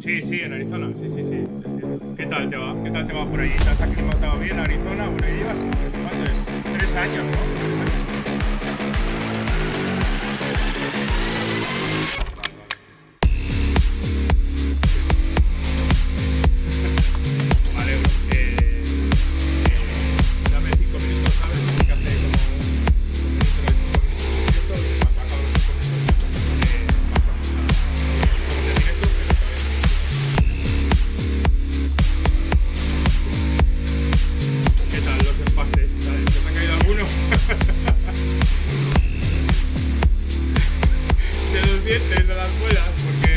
Sí, sí, en Arizona, sí, sí, sí, es cierto. ¿Qué tal te va? ¿Qué tal te va por allí? ¿Te has aclimatado bien a Arizona? Bueno, llevas, ¿cuánto es? 3 años, ¿no? 3 años. Vale, vale. Sí. Me alegro. Dame 5 minutos, ¿sabes? Porque hace como un minuto de 5 minutos en directo y cuando acabo los 5 minutos pasamos a estamos en directo, pero todavía no tenemos 5 minutos. ¿Qué tal los empastes? ¿Te ha caído alguno? De los dientes, de las muelas, porque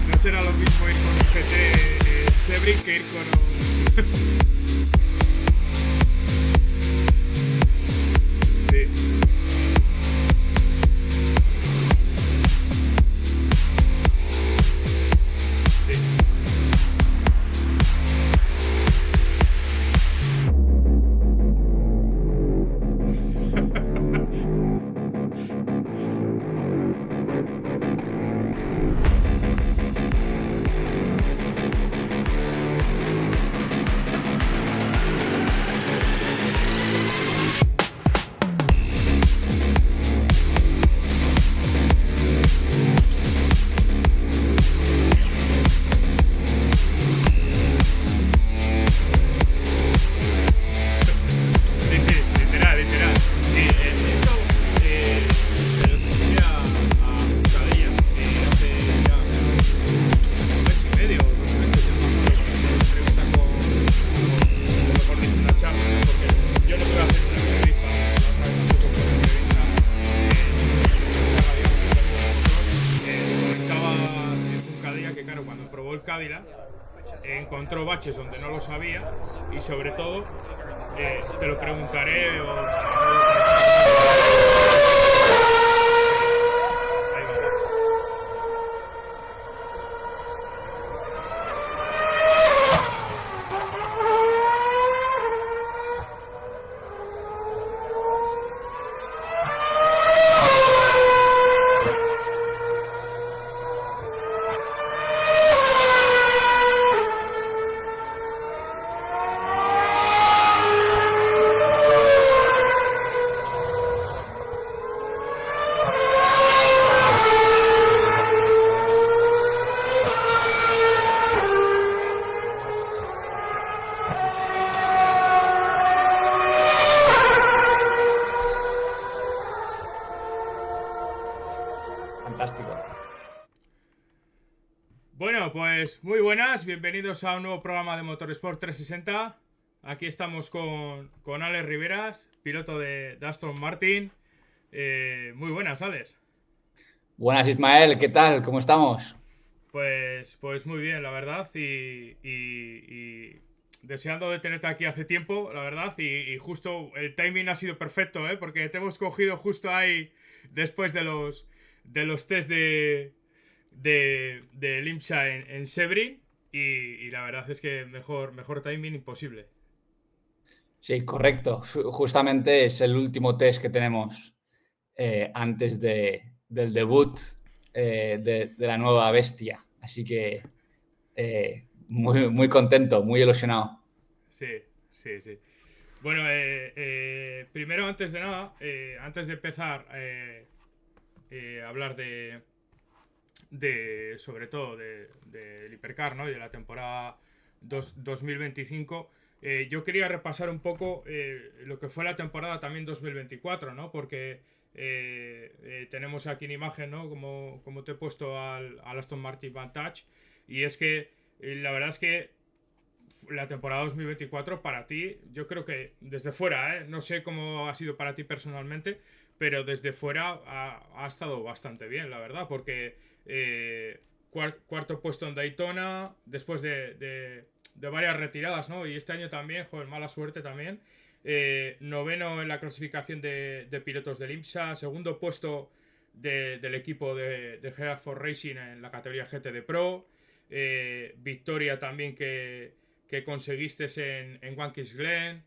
no será lo mismo ir con un GT Sebring que ir con un... Sí, sí. Sí, sí, literal, literal. Sí, eso se lo escuché a Juncadella hace ya un mes y medio o 2 meses, ya no me acuerdo, cuando hice una entrevista o mejor dicho, una charla, ¿no? Porque yo no puedo hacer una entrevista, la otra vez tampoco fue una entrevista, una charla, digamos, en el motor. Comentaba en Juncadella que, claro, cuando probó el Cadillac, encontró baches donde no lo sabía y sobre todo te lo preguntaré o a modo como estamos haciendo ahora. Sí, ahí va. Perfecto, magnífico, sí, sí. Fantástico. Bueno, pues muy buenas, bienvenidos a un nuevo programa de Motorsport 360. Aquí estamos con Alex Riveras, piloto de Aston Martin. Muy buenas, Alex. Buenas, Ismael, ¿qué tal? ¿Cómo estamos? Pues muy bien, la verdad, y deseando de tenerte aquí hace tiempo, la verdad, y justo el timing ha sido perfecto, ¿eh? Porque te hemos cogido justo ahí después de los test de IMSA en Sebring, y la verdad es que mejor timing imposible. Sí, correcto. Justamente es el último test que tenemos antes del debut de la nueva bestia. Así que muy, muy contento, muy ilusionado. Sí, sí, sí. Bueno, primero, antes de nada, antes de empezar a hablar sobre todo del Hipercar, ¿no? Y de la temporada 2025. Yo quería repasar un poco lo que fue la temporada también 2024, ¿no? Porque tenemos aquí en imagen, ¿no? Como te he puesto al Aston Martin Vantage. Y es que la verdad es que la temporada 2024 para ti, yo creo que desde fuera, no sé cómo ha sido para ti personalmente, pero desde fuera ha estado bastante bien, la verdad, porque cuarto puesto en Daytona, después de varias retiradas, ¿no? Y este año también, joder, mala suerte también. Noveno en la clasificación de pilotos del IMSA, segundo puesto del equipo de Hereford Racing en la categoría GT de Pro, victoria también que conseguiste en Watkins Glen.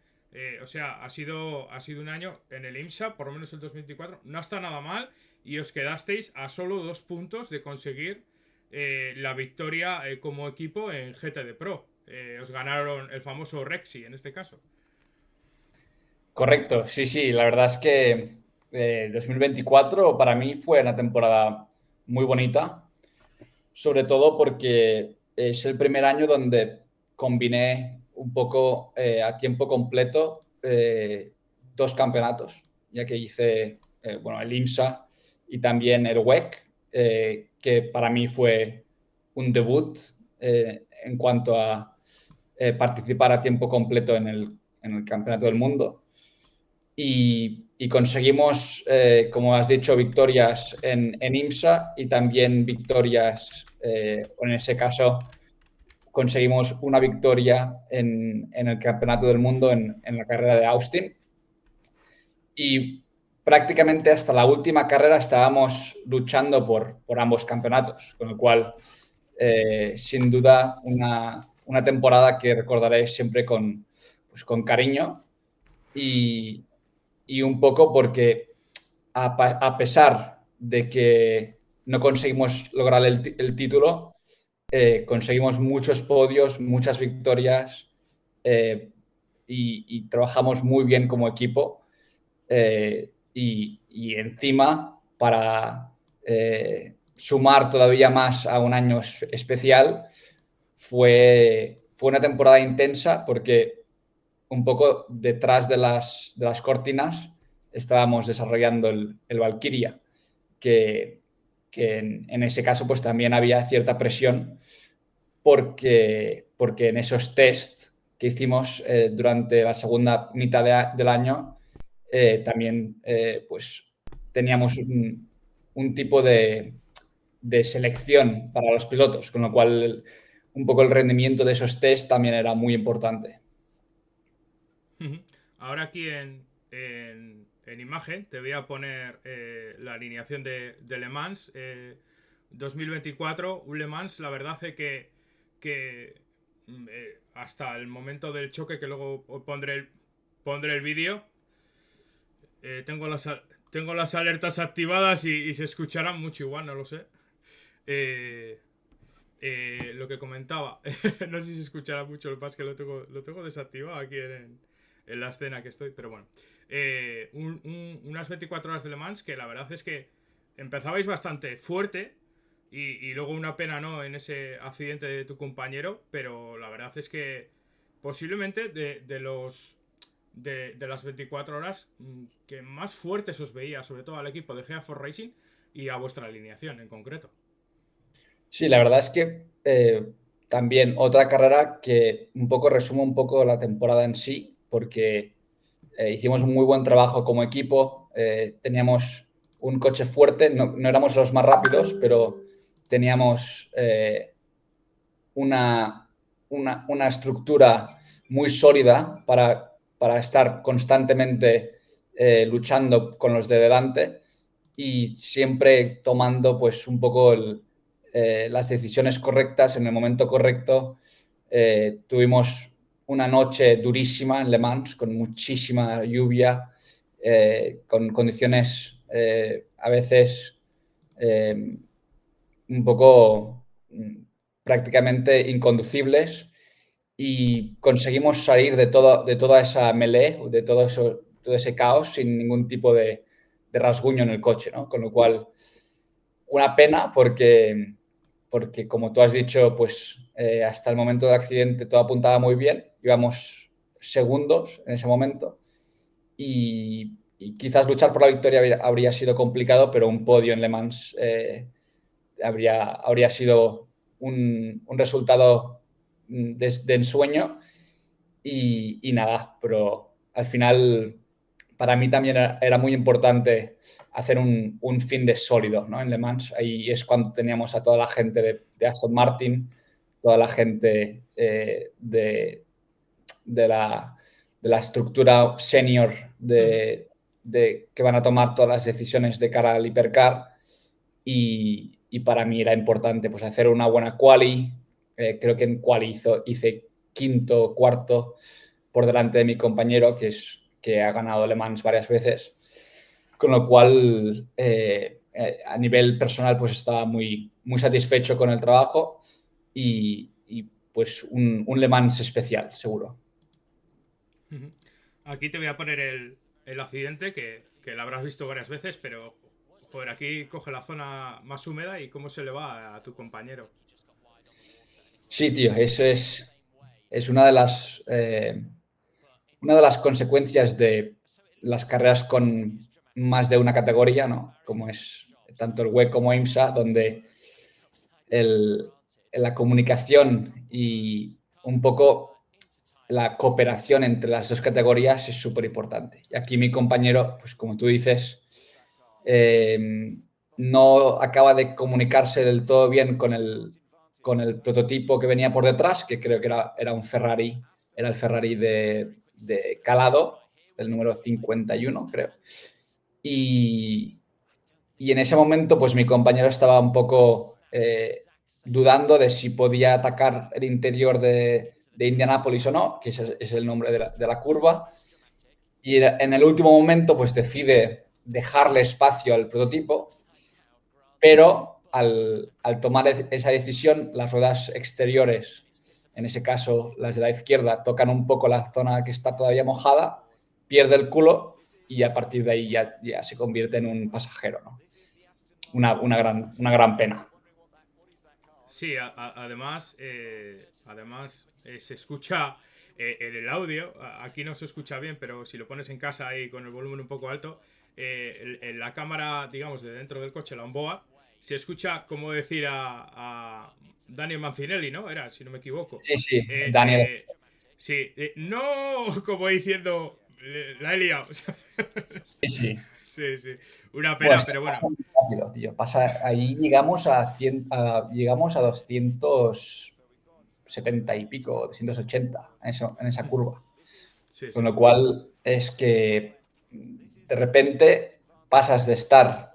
O sea, ha sido un año en el IMSA, por lo menos el 2024. No está nada mal y os quedasteis a solo 2 puntos de conseguir la victoria como equipo en GTD Pro. Os ganaron el famoso Rexy en este caso. Correcto, sí, sí, la verdad es que 2024 para mí fue una temporada muy bonita, sobre todo porque es el primer año donde combiné un poco a tiempo completo dos campeonatos, ya que hice bueno, el IMSA y también el WEC, que para mí fue un debut en cuanto a participar a tiempo completo en el Campeonato del Mundo. Y conseguimos, como has dicho, victorias en IMSA y también victorias, o en ese caso, conseguimos una victoria en el Campeonato del Mundo en la carrera de Austin. Y prácticamente hasta la última carrera estábamos luchando por ambos campeonatos, con lo cual, sin duda, una temporada que recordaré siempre pues, con cariño y un poco porque a pesar de que no conseguimos lograr el título, conseguimos muchos podios, muchas victorias y trabajamos muy bien como equipo. Y encima, para sumar todavía más a un año especial, fue una temporada intensa porque un poco detrás de las cortinas estábamos desarrollando el Valkyria, que en ese caso pues también había cierta presión porque en esos tests que hicimos durante la segunda mitad del año también pues teníamos un tipo de selección para los pilotos, con lo cual un poco el rendimiento de esos tests también era muy importante. Ahora aquí en imagen te voy a poner la alineación de Le Mans 2024. Un Le Mans, la verdad es que hasta el momento del choque, que luego pondré el vídeo, tengo las alertas activadas y se escucharán mucho igual, no lo sé. Lo que comentaba, no sé si se escuchará mucho, lo que pasa es que lo tengo desactivado aquí en la escena que estoy, pero bueno. Unas 24 horas de Le Mans que la verdad es que empezabais bastante fuerte y luego una pena, ¿no? En ese accidente de tu compañero, pero la verdad es que posiblemente de las 24 horas que más fuertes os veía, sobre todo al equipo de GA4 Racing y a vuestra alineación en concreto. Sí, la verdad es que también otra carrera que un poco resume un poco la temporada en sí, porque hicimos un muy buen trabajo como equipo, teníamos un coche fuerte, no éramos los más rápidos, pero teníamos una estructura muy sólida para estar constantemente luchando con los de delante y siempre tomando pues un poco las decisiones correctas en el momento correcto. Tuvimos una noche durísima en Le Mans con muchísima lluvia, con condiciones a veces un poco prácticamente inconducibles y conseguimos salir de toda esa melee, todo ese caos sin ningún tipo de rasguño en el coche, ¿no? Con lo cual, una pena porque como tú has dicho, pues hasta el momento del accidente todo apuntaba muy bien, íbamos segundos en ese momento y quizás luchar por la victoria habría sido complicado, pero un podio en Le Mans habría sido un resultado de ensueño y nada, pero al final para mí también era muy importante hacer un fin de sólido, ¿no? En Le Mans. Ahí es cuando teníamos a toda la gente de Aston Martin, toda la gente de la estructura senior que van a tomar todas las decisiones de cara al hipercar y para mí era importante pues, hacer una buena quali. Creo que en quali hice quinto, cuarto por delante de mi compañero, que ha ganado Le Mans varias veces. Con lo cual, a nivel personal, pues estaba muy, muy satisfecho con el trabajo y pues un Le Mans especial, seguro. Aquí te voy a poner el accidente que lo habrás visto varias veces, pero joder, aquí coge la zona más húmeda y cómo se le va a tu compañero. Sí, tío, eso es una de las consecuencias de las carreras con más de una categoría, ¿no? Como es tanto el WEC como IMSA, donde la comunicación y un poco la cooperación entre las dos categorías es súper importante. Y aquí mi compañero, pues como tú dices, no acaba de comunicarse del todo bien con el prototipo que venía por detrás, que creo que era un Ferrari, era el Ferrari de calado, el número 51, creo. Y, y en ese momento, pues mi compañero estaba un poco dudando de si podía atacar el interior de Indianápolis o no, que es el nombre de la curva. Y en el último momento, pues decide dejarle espacio al prototipo, pero al tomar esa decisión, las ruedas exteriores, en ese caso las de la izquierda, tocan un poco la zona que está todavía mojada, pierde el culo y a partir de ahí ya se convierte en un pasajero, ¿no? Una gran pena. Sí, además, se escucha en el audio. Aquí no se escucha bien, pero si lo pones en casa ahí con el volumen un poco alto, en la cámara, digamos, de dentro del coche, la onboard, se escucha como decir a Daniel Mancinelli, ¿no? Era, si no me equivoco. Sí, sí, Eh, Daniel. eh, sí, no, como diciendo, la he liado. Sí, sí. Sí, sí, una Pues pena, pero pasa bueno. muy rápido, tío. Ahí llegamos a 270 y pico, 280 en esa curva. Sí, Con sí. lo cual es que de repente pasas de estar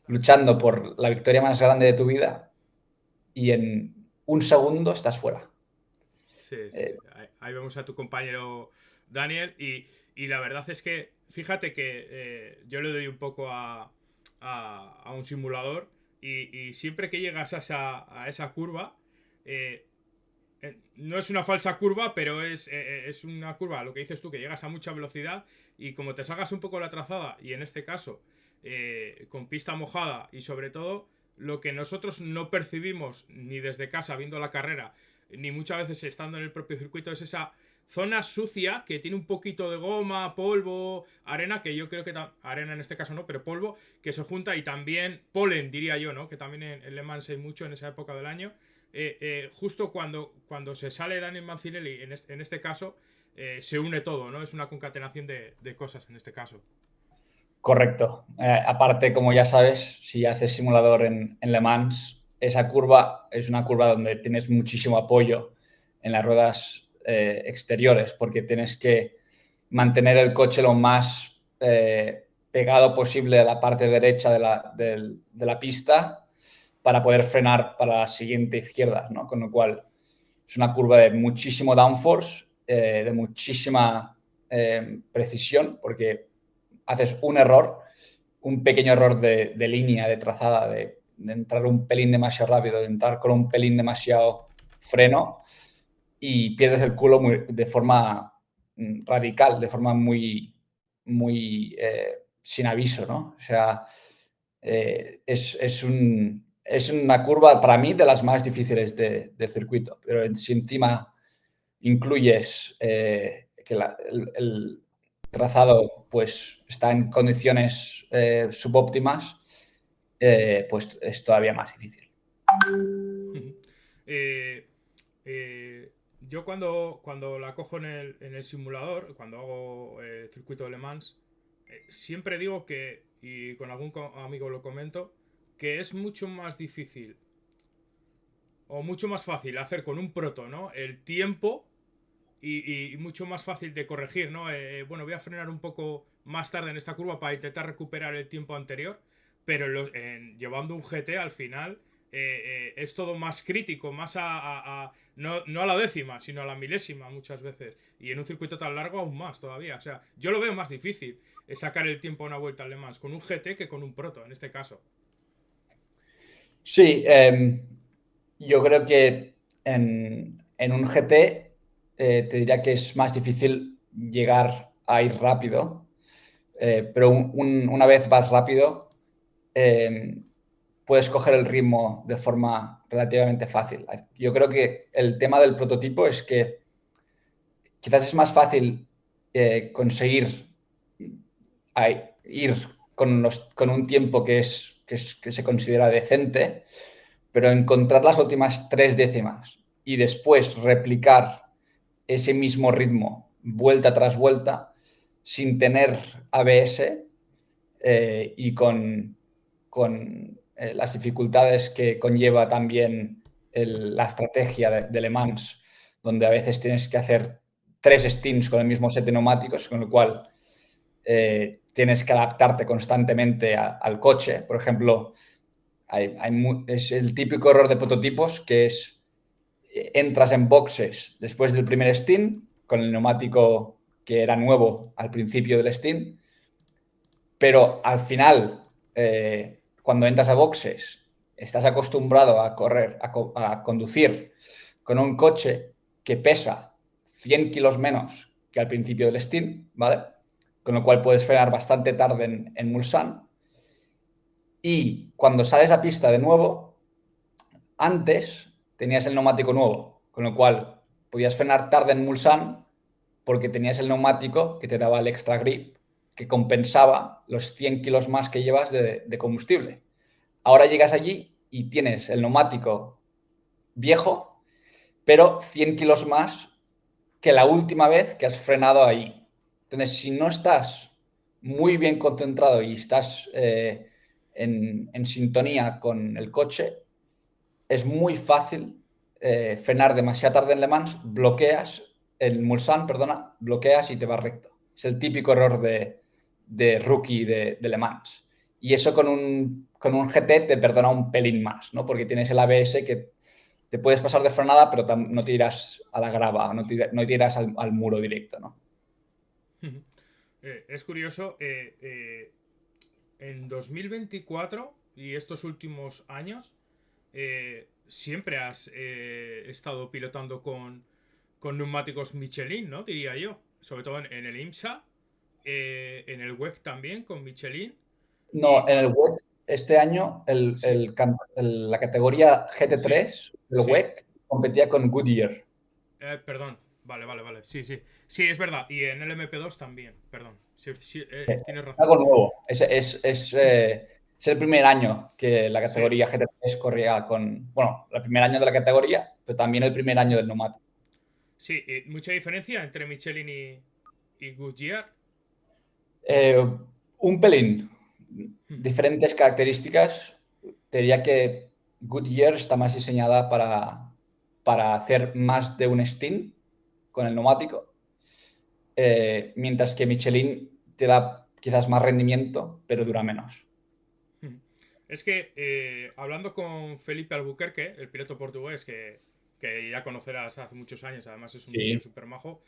luchando por la victoria más grande de tu vida y en un segundo estás fuera. Sí, sí. Eh, Ahí vemos a tu compañero Daniel y la verdad es que fíjate que yo le doy un poco a un simulador y siempre que llegas a esa curva, eh, no es una falsa curva, pero es una curva, lo que dices tú, que llegas a mucha velocidad y como te salgas un poco la trazada y en este caso con pista mojada y sobre todo lo que nosotros no percibimos ni desde casa viendo la carrera, ni muchas veces estando en el propio circuito, es esa zona sucia que tiene un poquito de goma, polvo, arena, que yo creo que arena en este caso no, pero polvo que se junta y también polen, diría yo, ¿no? Que también en Le Mans hay mucho en esa época del año. Justo cuando se sale Daniel Mancinelli, en este caso, se une todo, ¿no? Es una concatenación de cosas en este caso. Correcto. Aparte, como ya sabes, si haces simulador en Le Mans, esa curva es una curva donde tienes muchísimo apoyo en las ruedas exteriores, porque tienes que mantener el coche lo más pegado posible a la parte derecha de la pista para poder frenar para la siguiente izquierda, ¿no? Con lo cual es una curva de muchísimo downforce, de muchísima precisión, porque haces un error, un pequeño error de línea, de trazada, de entrar un pelín demasiado rápido, de entrar con un pelín demasiado freno y pierdes el culo de forma radical, de forma muy sin aviso, ¿no? O sea, es una curva para mí de las más difíciles del circuito, pero si encima incluyes que el trazado pues, está en condiciones subóptimas, pues es todavía más difícil. eh, yo cuando la cojo en el simulador, cuando hago el circuito de Le Mans, siempre digo que, y con algún amigo lo comento, que es mucho más difícil o mucho más fácil hacer con un proto, ¿no? El tiempo y mucho más fácil de corregir, ¿no? Bueno, voy a frenar un poco más tarde en esta curva para intentar recuperar el tiempo anterior, pero llevando un GT al final es todo más crítico, más no a la décima, sino a la milésima muchas veces. Y en un circuito tan largo aún más todavía. O sea, yo lo veo más difícil sacar el tiempo a una vuelta al Le Mans con un GT que con un proto, en este caso. Sí, yo creo que en un GT te diría que es más difícil llegar a ir rápido, pero una vez vas rápido, eh, puedes coger el ritmo de forma relativamente fácil. Yo creo que el tema del prototipo es que quizás es más fácil conseguir ir con un tiempo que se considera decente, pero encontrar las últimas 3 décimas y después replicar ese mismo ritmo vuelta tras vuelta sin tener ABS y con las dificultades que conlleva también la estrategia de Le Mans, donde a veces tienes que hacer 3 stints con el mismo set de neumáticos, con lo cual tienes que adaptarte constantemente al coche. Por ejemplo, es el típico error de prototipos que es entras en boxes después del primer stint con el neumático que era nuevo al principio del stint, pero al final, cuando entras a boxes, estás acostumbrado a correr, a conducir con un coche que pesa 100 kilos menos que al principio del stint, ¿vale? Con lo cual puedes frenar bastante tarde en Mulsanne. Y cuando sales a pista de nuevo, antes tenías el neumático nuevo, con lo cual podías frenar tarde en Mulsanne porque tenías el neumático que te daba el extra grip que compensaba los 100 kilos más que llevas de combustible. Ahora llegas allí y tienes el neumático viejo, pero 100 kilos más que la última vez que has frenado ahí. Entonces, si no estás muy bien concentrado y estás en sintonía con el coche, es muy fácil frenar demasiado tarde en Le Mans, bloqueas, en Mulsanne, perdona, bloqueas y te vas recto. Es el típico error de rookie de Le Mans. Y eso con un GT te perdona un pelín más, ¿no? Porque tienes el ABS que te puedes pasar de frenada, pero no tiras a la grava, no tiras al muro directo, ¿no? Es curioso, en 2024 y estos últimos años, siempre has estado pilotando con neumáticos Michelin, ¿no? Diría yo. Sobre todo en el IMSA, en el WEC también con Michelin. No, Y en el WEC este año sí, la categoría sí, GT3 del sí. WEC competía con Goodyear. Perdón. Vale, vale, vale. Sí, sí. Sí, es verdad. Y en el MP2 también. Perdón. Sí, sí, tienes razón. Algo nuevo. Es el primer año que la Sí. categoría GT3 corría con, bueno, el primer año de la categoría, pero también el primer año del neumático. Sí, mucha diferencia entre Michelin y Goodyear. Eh, un pelín. Diferentes características. Te diría que Goodyear está más diseñada para hacer más de un stint con el neumático, mientras que Michelin te da quizás más rendimiento, pero dura menos. Es que hablando con Felipe Albuquerque, el piloto portugués que ya conocerás hace muchos años, además es un tío Sí. súper majo,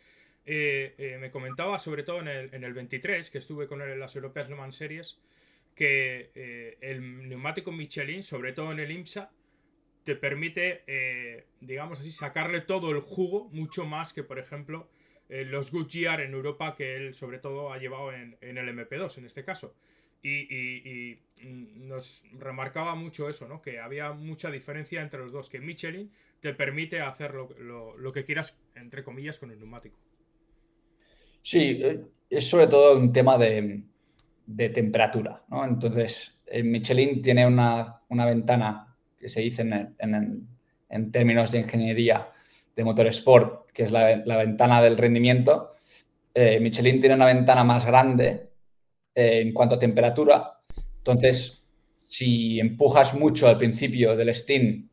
me comentaba, sobre todo en el 23, que estuve con él en las Europeas Le Mans Series, que el neumático Michelin, sobre todo en el IMSA, te permite, digamos así, sacarle todo el jugo, mucho más que, por ejemplo, los Goodyear en Europa, que él sobre todo ha llevado en el MP2 en este caso. Y nos remarcaba mucho eso, ¿no? Que había mucha diferencia entre los dos, que Michelin te permite hacer lo que quieras, entre comillas, con el neumático. Sí, es sobre todo un tema de temperatura, ¿no? Entonces, Michelin tiene una ventana que se dice en términos de ingeniería de motorsport, que es la ventana del rendimiento. Michelin tiene una ventana más grande en cuanto a temperatura. Entonces, si empujas mucho al principio del stint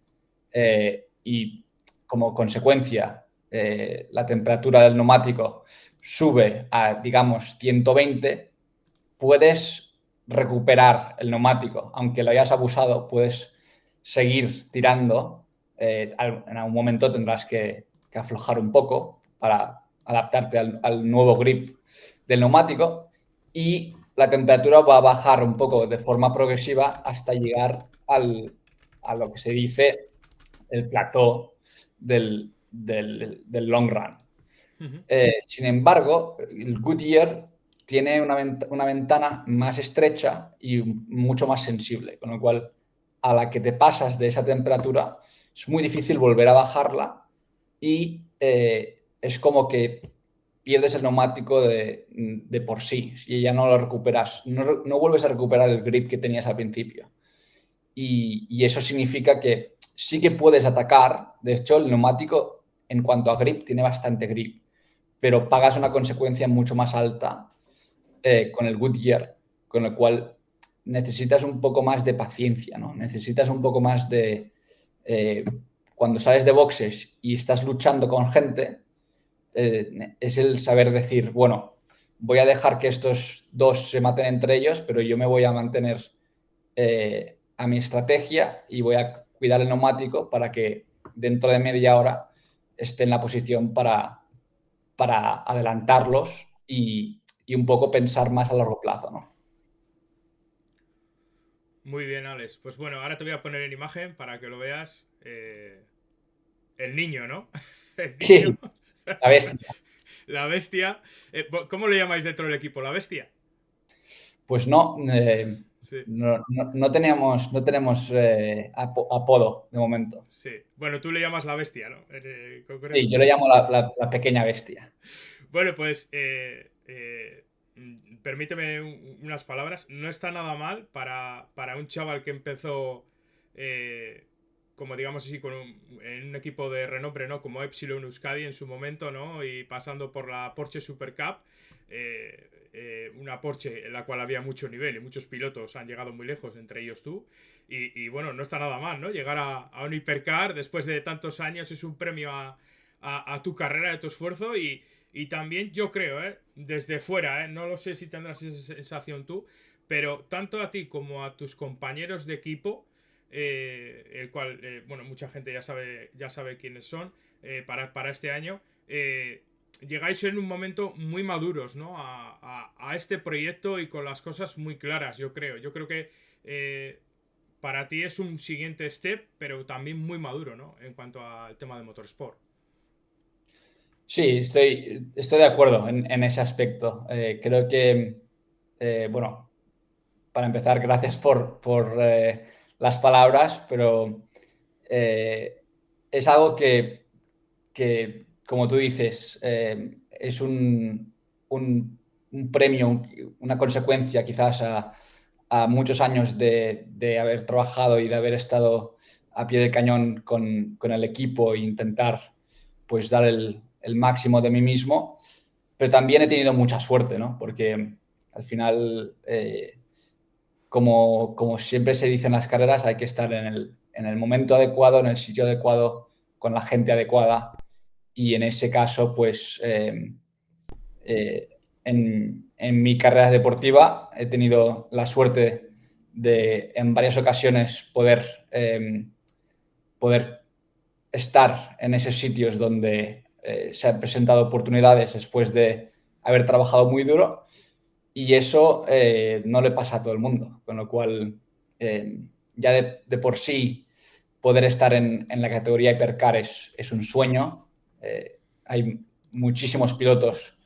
y como consecuencia la temperatura del neumático sube a, digamos, 120, puedes recuperar el neumático. Aunque lo hayas abusado, puedes seguir tirando. En algún momento tendrás que aflojar un poco para adaptarte al nuevo grip del neumático y la temperatura va a bajar un poco de forma progresiva hasta llegar a lo que se dice el plató del long run. Sin embargo, el Goodyear tiene una ventana más estrecha y mucho más sensible, con lo cual a la que te pasas de esa temperatura es muy difícil volver a bajarla y es como que pierdes el neumático de por sí y ya no lo recuperas, no vuelves a recuperar el grip que tenías al principio. Y eso significa que sí que puedes atacar. De hecho, el neumático en cuanto a grip tiene bastante grip, pero pagas una consecuencia mucho más alta con el Goodyear, con lo cual necesitas un poco más de paciencia, ¿no? Necesitas un poco más de... cuando sales de boxes y estás luchando con gente, es el saber decir, bueno, voy a dejar que estos dos se maten entre ellos, pero yo me voy a mantener a mi estrategia y voy a cuidar el neumático para que dentro de media hora esté en la posición para adelantarlos y un poco pensar más a largo plazo, ¿no? Muy bien, Alex. Pues bueno, ahora te voy a poner en imagen para que lo veas. El niño, ¿no? El niño. Sí, la bestia. La bestia. ¿Cómo le llamáis dentro del equipo? ¿La bestia? Pues no, Sí, no tenemos apodo de momento. sí. Bueno, tú le llamas la bestia, ¿no? Sí, Concreto. yo le llamo la pequeña bestia. Bueno, pues permíteme unas palabras. No está nada mal para un chaval que empezó, como digamos así, en un equipo de renombre, ¿no? Como Epsilon Euskadi en su momento, ¿no? Y pasando por la Porsche Super Cup. Una Porsche en la cual había mucho nivel y muchos pilotos han llegado muy lejos, entre ellos tú. Y bueno, no está nada mal, ¿no? Llegar a un hipercar después de tantos años es un premio a tu carrera, a tu esfuerzo y también yo creo, desde fuera, no lo sé si tendrás esa sensación tú, pero tanto a ti como a tus compañeros de equipo, el cual, bueno, mucha gente ya sabe quiénes son, para este año, llegáis en un momento muy maduros, ¿no? A este proyecto y con las cosas muy claras, yo creo. Yo creo que para ti es un siguiente step, pero también muy maduro, ¿no? En cuanto al tema de motorsport. Sí, estoy de acuerdo en ese aspecto. Creo que, bueno, para empezar, gracias por las palabras, pero es algo como tú dices, es un premio, una consecuencia quizás a muchos años de haber trabajado y de haber estado a pie de cañón con el equipo e intentar pues dar el máximo de mí mismo, pero también he tenido mucha suerte, ¿no? Porque al final, como siempre se dice en las carreras, hay que estar en el momento adecuado, en el sitio adecuado, con la gente adecuada y en ese caso, pues en mi carrera deportiva he tenido la suerte de en varias ocasiones poder estar en esos sitios donde se han presentado oportunidades después de haber trabajado muy duro y eso no le pasa a todo el mundo, con lo cual ya de por sí poder estar en la categoría Hypercar es un sueño. Hay muchísimos pilotos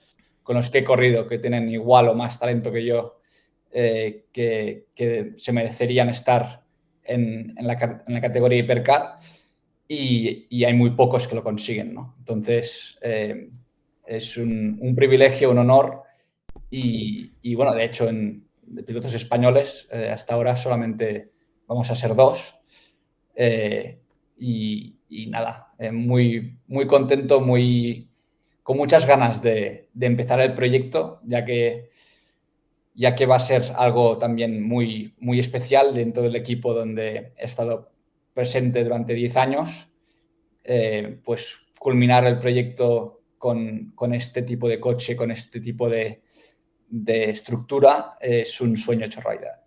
con los que he corrido que tienen igual o más talento que yo, que se merecerían estar en la categoría Hypercar y hay muy pocos que lo consiguen, ¿no? Entonces, es un privilegio, un honor y bueno, de hecho, de pilotos españoles hasta ahora solamente vamos a ser dos. Eh, y nada, muy contento, con muchas ganas de empezar el proyecto, ya que va a ser algo también muy especial dentro del equipo donde he estado presente durante 10 años. Pues culminar el proyecto con este tipo de coche, con este tipo de estructura, es un sueño hecho realidad.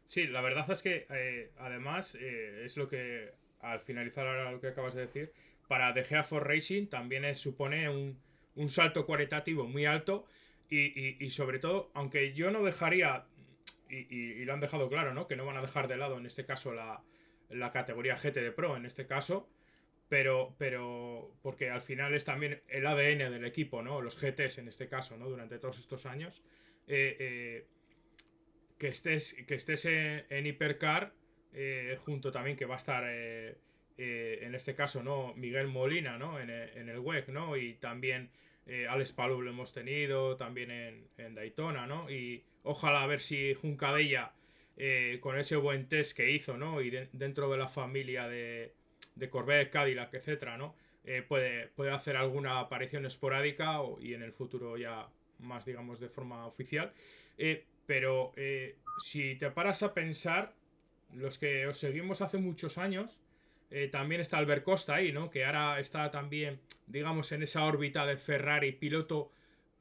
Sí, la verdad es que además es lo que al finalizar ahora lo que acabas de decir, para De Gea for Racing también supone un salto cualitativo muy alto y sobre todo, aunque yo no dejaría, y lo han dejado claro, ¿no? Que no van a dejar de lado en este caso la categoría GT de Pro en este caso, pero porque al final es también el ADN del equipo, ¿no? Los GTs en este caso, ¿no? Durante todos estos años. Eh, eh, que estés en Hipercar, junto también que va a estar, en este caso, ¿no? Miguel Molina, ¿no? En el WEC, ¿no? Y también Alex Palou lo hemos tenido, también en Daytona, ¿no? Y ojalá a ver si Juncadella, con ese buen test que hizo, ¿no? Y dentro de la familia de Corvette, Cadillac, etcétera, ¿no? Puede hacer alguna aparición esporádica y en el futuro ya más, digamos, de forma oficial. Pero si te paras a pensar, los que os seguimos hace muchos años, también está Albert Costa ahí, ¿no? Que ahora está también, digamos, en esa órbita de Ferrari, piloto,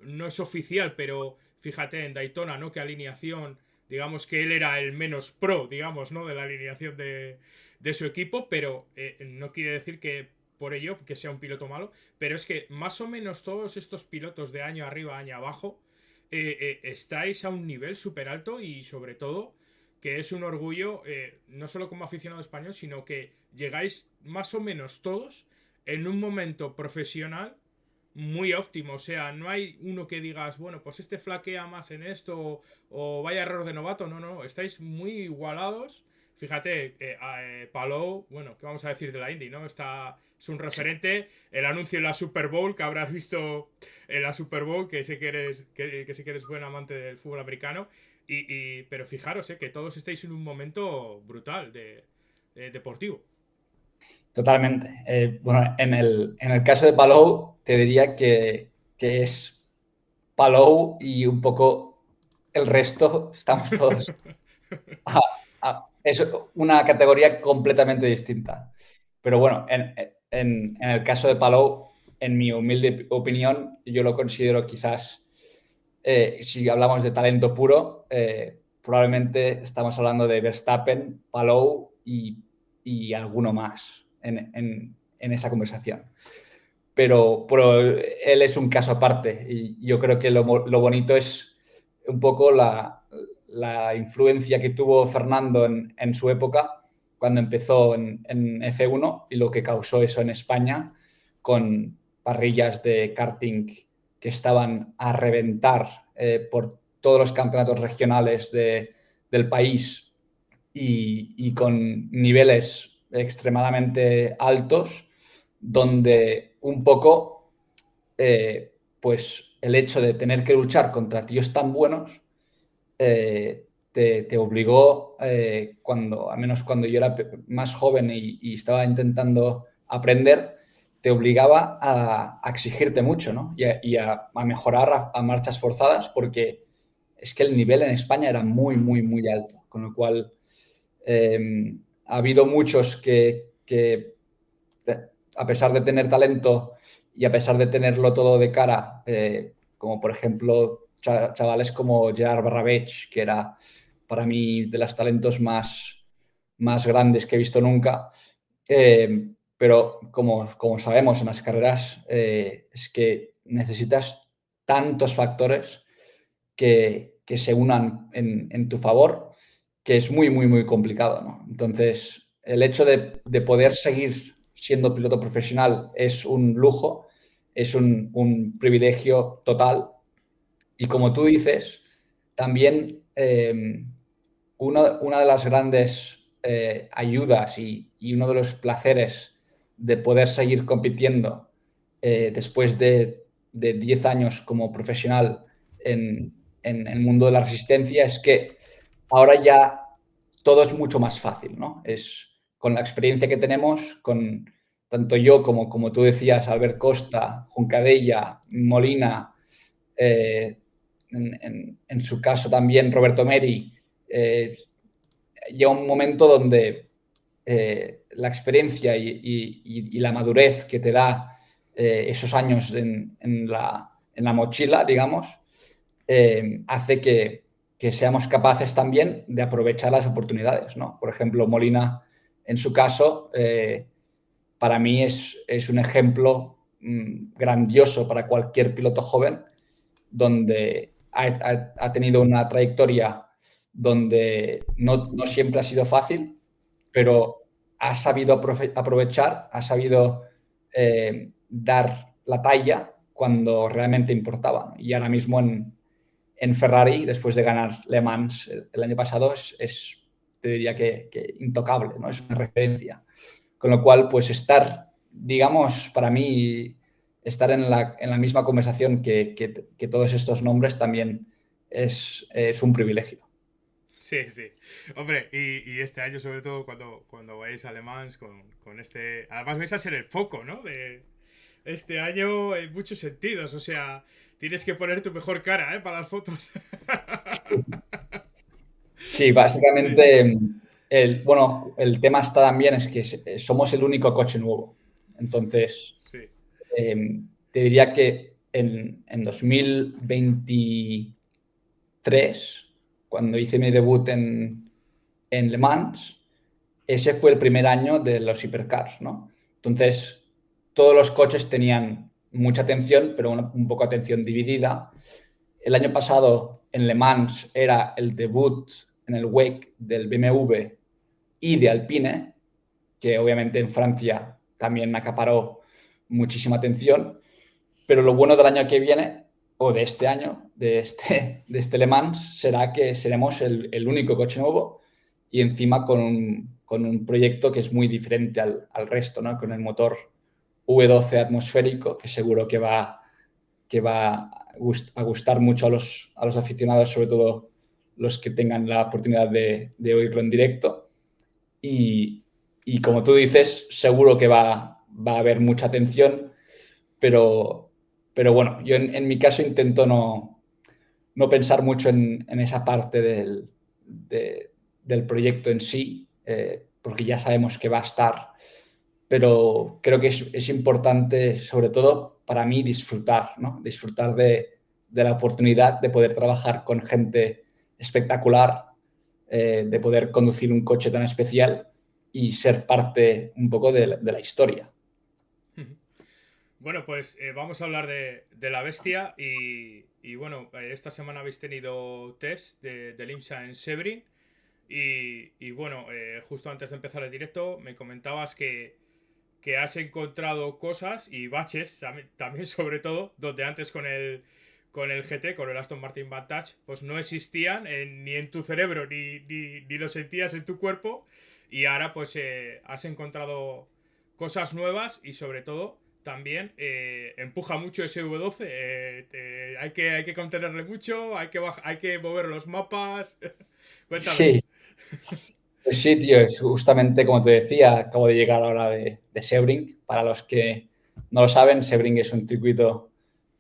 no es oficial, pero fíjate en Daytona, ¿no? Qué alineación, digamos que él era el menos pro, digamos, ¿no? De la alineación de su equipo, pero no quiere decir que por ello que sea un piloto malo, pero es que más o menos todos estos pilotos de año arriba, año abajo, estáis a un nivel súper alto y sobre todo que es un orgullo, no solo como aficionado español, sino que llegáis más o menos todos en un momento profesional muy óptimo. O sea, no hay uno que digas, bueno, pues este flaquea más en esto o vaya error de novato. No, no, estáis muy igualados. Fíjate, Palou, bueno, ¿qué vamos a decir de la Indy, no? Es un referente. El anuncio en la Super Bowl, que habrás visto en la Super Bowl, que sé que eres buen amante del fútbol americano. Pero fijaros, que todos estáis en un momento brutal de deportivo. Totalmente. Bueno, en el caso de Palou, te diría que es Palou y un poco el resto, estamos todos. Es una categoría completamente distinta. Pero bueno, en el caso de Palou, en mi humilde opinión, yo lo considero quizás, si hablamos de talento puro, probablemente estamos hablando de Verstappen, Palou y alguno más en esa conversación. Pero él es un caso aparte y yo creo que lo bonito es un poco la influencia que tuvo Fernando en su época cuando empezó en F1 y lo que causó eso en España con parrillas de karting que estaban a reventar por todos los campeonatos regionales del país y con niveles extremadamente altos, donde un poco pues el hecho de tener que luchar contra tíos tan buenos te obligó, al menos cuando yo era más joven y estaba intentando aprender, te obligaba a exigirte mucho, ¿no? Y a mejorar a marchas forzadas, porque es que el nivel en España era muy, muy, muy alto. Con lo cual, ha habido muchos que, a pesar de tener talento y a pesar de tenerlo todo de cara, como por ejemplo chavales como Gerard Barrabech, que era para mí de los talentos más grandes que he visto nunca. Pero como sabemos en las carreras, es que necesitas tantos factores que se unan en tu favor, que es muy, muy, muy complicado, ¿no? Entonces, el hecho de poder seguir siendo piloto profesional es un lujo, es un privilegio total. Y como tú dices, también una de las grandes ayudas y uno de los placeres de poder seguir compitiendo después de 10 años como profesional en el mundo de la resistencia es que ahora ya todo es mucho más fácil, ¿no? Es con la experiencia que tenemos, con tanto yo como tú decías, Albert Costa, Juncadella, Molina, en su caso también Roberto Meri, llega un momento donde la experiencia y la madurez que te da esos años en la mochila, digamos, hace que seamos capaces también de aprovechar las oportunidades, ¿no? Por ejemplo, Molina, en su caso, para mí es un ejemplo grandioso para cualquier piloto joven, donde ha tenido una trayectoria donde no siempre ha sido fácil, pero ha sabido aprovechar, ha sabido dar la talla cuando realmente importaba. Y ahora mismo en Ferrari, después de ganar Le Mans el año pasado, te diría que intocable, ¿no? Es una referencia. Con lo cual, pues digamos, para mí, estar en la misma conversación que todos estos nombres también es un privilegio. Sí, sí. Hombre, y este año, sobre todo, cuando vais a Alemán con este. Además, vais a ser el foco, ¿no? De este año en muchos sentidos. O sea, tienes que poner tu mejor cara, ¿eh? Para las fotos. Sí, Sí, básicamente, bueno, el tema está también es que somos el único coche nuevo. Entonces, sí. te diría que en 2023, cuando hice mi debut en Le Mans, ese fue el primer año de los hipercars, ¿no? Entonces, todos los coches tenían mucha atención, pero un poco atención dividida. El año pasado en Le Mans era el debut en el WEC del BMW y de Alpine, que obviamente en Francia también me acaparó muchísima atención. Pero lo bueno del año que viene, o de este año, de este Le Mans, será que seremos el único coche nuevo y encima con un proyecto que es muy diferente al resto, ¿no? Con el motor V12 atmosférico, que seguro que va a gustar mucho a los aficionados, sobre todo los que tengan la oportunidad de oírlo en directo. Y, y como tú dices, seguro que va a haber mucha atención, pero, pero bueno, yo en mi caso intento no pensar mucho en esa parte del proyecto en sí, porque ya sabemos que va a estar, pero creo que es importante, sobre todo para mí, disfrutar, ¿no? Disfrutar de la oportunidad de poder trabajar con gente espectacular, de poder conducir un coche tan especial y ser parte un poco de la historia. Bueno, pues vamos a hablar de la bestia y bueno, esta semana habéis tenido test del IMSA en Sebring y bueno, justo antes de empezar el directo me comentabas que has encontrado cosas y baches también sobre todo, donde antes con el GT, con el Aston Martin Vantage, pues no existían ni en tu cerebro ni lo sentías en tu cuerpo y ahora pues has encontrado cosas nuevas y sobre todo también empuja mucho ese V12. Hay que contenerle mucho, hay que mover los mapas. Cuéntame. Sí, pues sí, tío, es justamente como te decía, acabo de llegar ahora de Sebring. Para los que no lo saben, Sebring es un circuito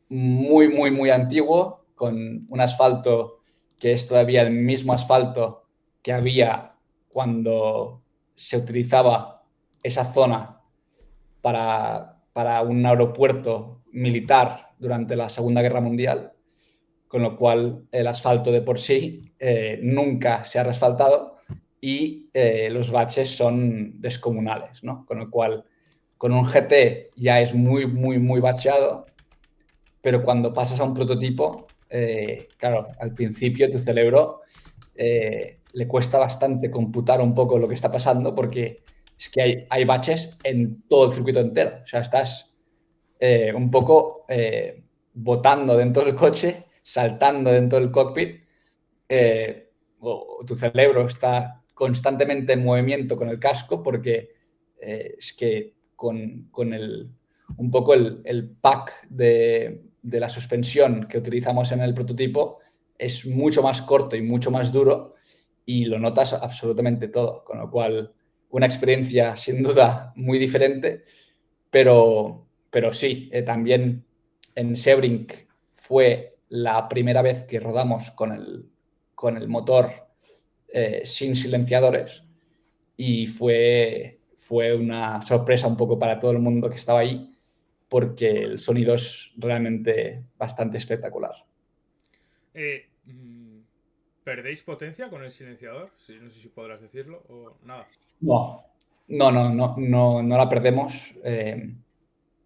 muy, muy, muy antiguo, con un asfalto que es todavía el mismo asfalto que había cuando se utilizaba esa zona para un aeropuerto militar durante la Segunda Guerra Mundial, con lo cual el asfalto de por sí nunca se ha reasfaltado y los baches son descomunales, ¿no? Con lo cual, con un GT ya es muy, muy, muy bacheado, pero cuando pasas a un prototipo, claro, al principio tu cerebro le cuesta bastante computar un poco lo que está pasando porque es que hay baches en todo el circuito entero. O sea, estás un poco botando dentro del coche, saltando dentro del cockpit, o tu cerebro está constantemente en movimiento con el casco porque es que con un poco el pack de la suspensión que utilizamos en el prototipo es mucho más corto y mucho más duro y lo notas absolutamente todo, con lo cual una experiencia sin duda muy diferente, pero sí, también en Sebring fue la primera vez que rodamos con el motor sin silenciadores y fue una sorpresa un poco para todo el mundo que estaba ahí porque el sonido es realmente bastante espectacular. Eh, mm, ¿Perdéis potencia con el silenciador? Sí, no sé si podrás decirlo o nada. No, no la perdemos.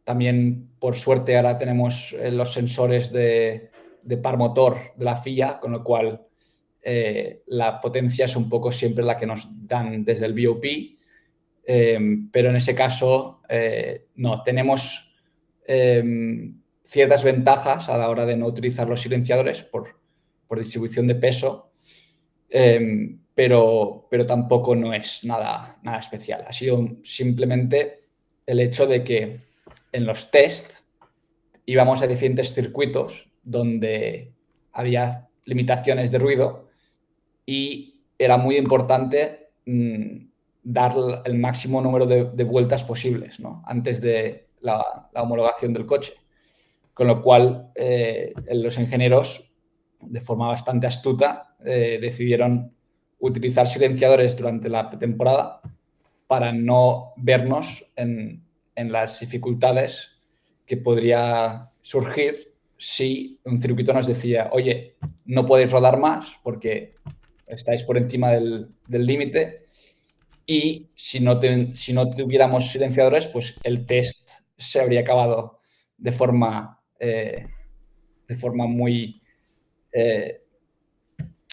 También, por suerte, ahora tenemos los sensores de par motor de la FIA, con lo cual la potencia es un poco siempre la que nos dan desde el BOP pero en ese caso no, tenemos ciertas ventajas a la hora de no utilizar los silenciadores por distribución de peso, pero tampoco no es nada especial. Ha sido simplemente el hecho de que en los test íbamos a diferentes circuitos donde había limitaciones de ruido y era muy importante dar el máximo número de vueltas posibles, ¿no? Antes de la homologación del coche. Con lo cual, los ingenieros, de forma bastante astuta, decidieron utilizar silenciadores durante la pretemporada para no vernos en las dificultades que podría surgir si un circuito nos decía, oye, no podéis rodar más porque estáis por encima del límite, y si no tuviéramos silenciadores, pues el test se habría acabado de forma muy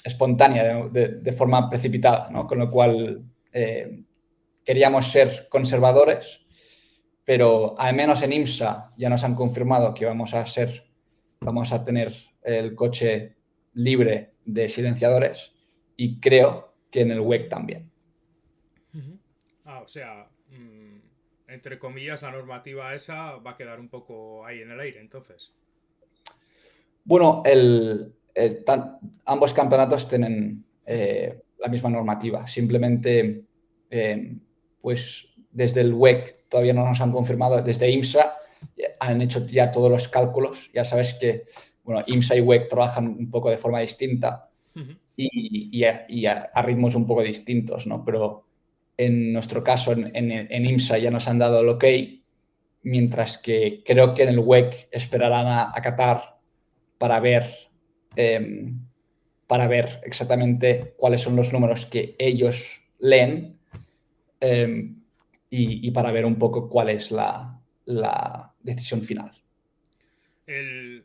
espontánea, de forma precipitada, ¿no? Con lo cual queríamos ser conservadores, pero al menos en IMSA ya nos han confirmado que vamos a tener el coche libre de silenciadores, y creo que en el WEC también. O sea, entre comillas, la normativa esa va a quedar un poco ahí en el aire, entonces. Bueno, ambos campeonatos tienen la misma normativa. Simplemente, pues desde el WEC todavía no nos han confirmado. Desde IMSA han hecho ya todos los cálculos. Ya sabes que, bueno, IMSA y WEC trabajan un poco de forma distinta y a ritmos un poco distintos, ¿no? Pero en nuestro caso, en IMSA ya nos han dado el ok, mientras que creo que en el WEC esperarán a Qatar para ver exactamente cuáles son los números que ellos leen, y para ver un poco cuál es la decisión final.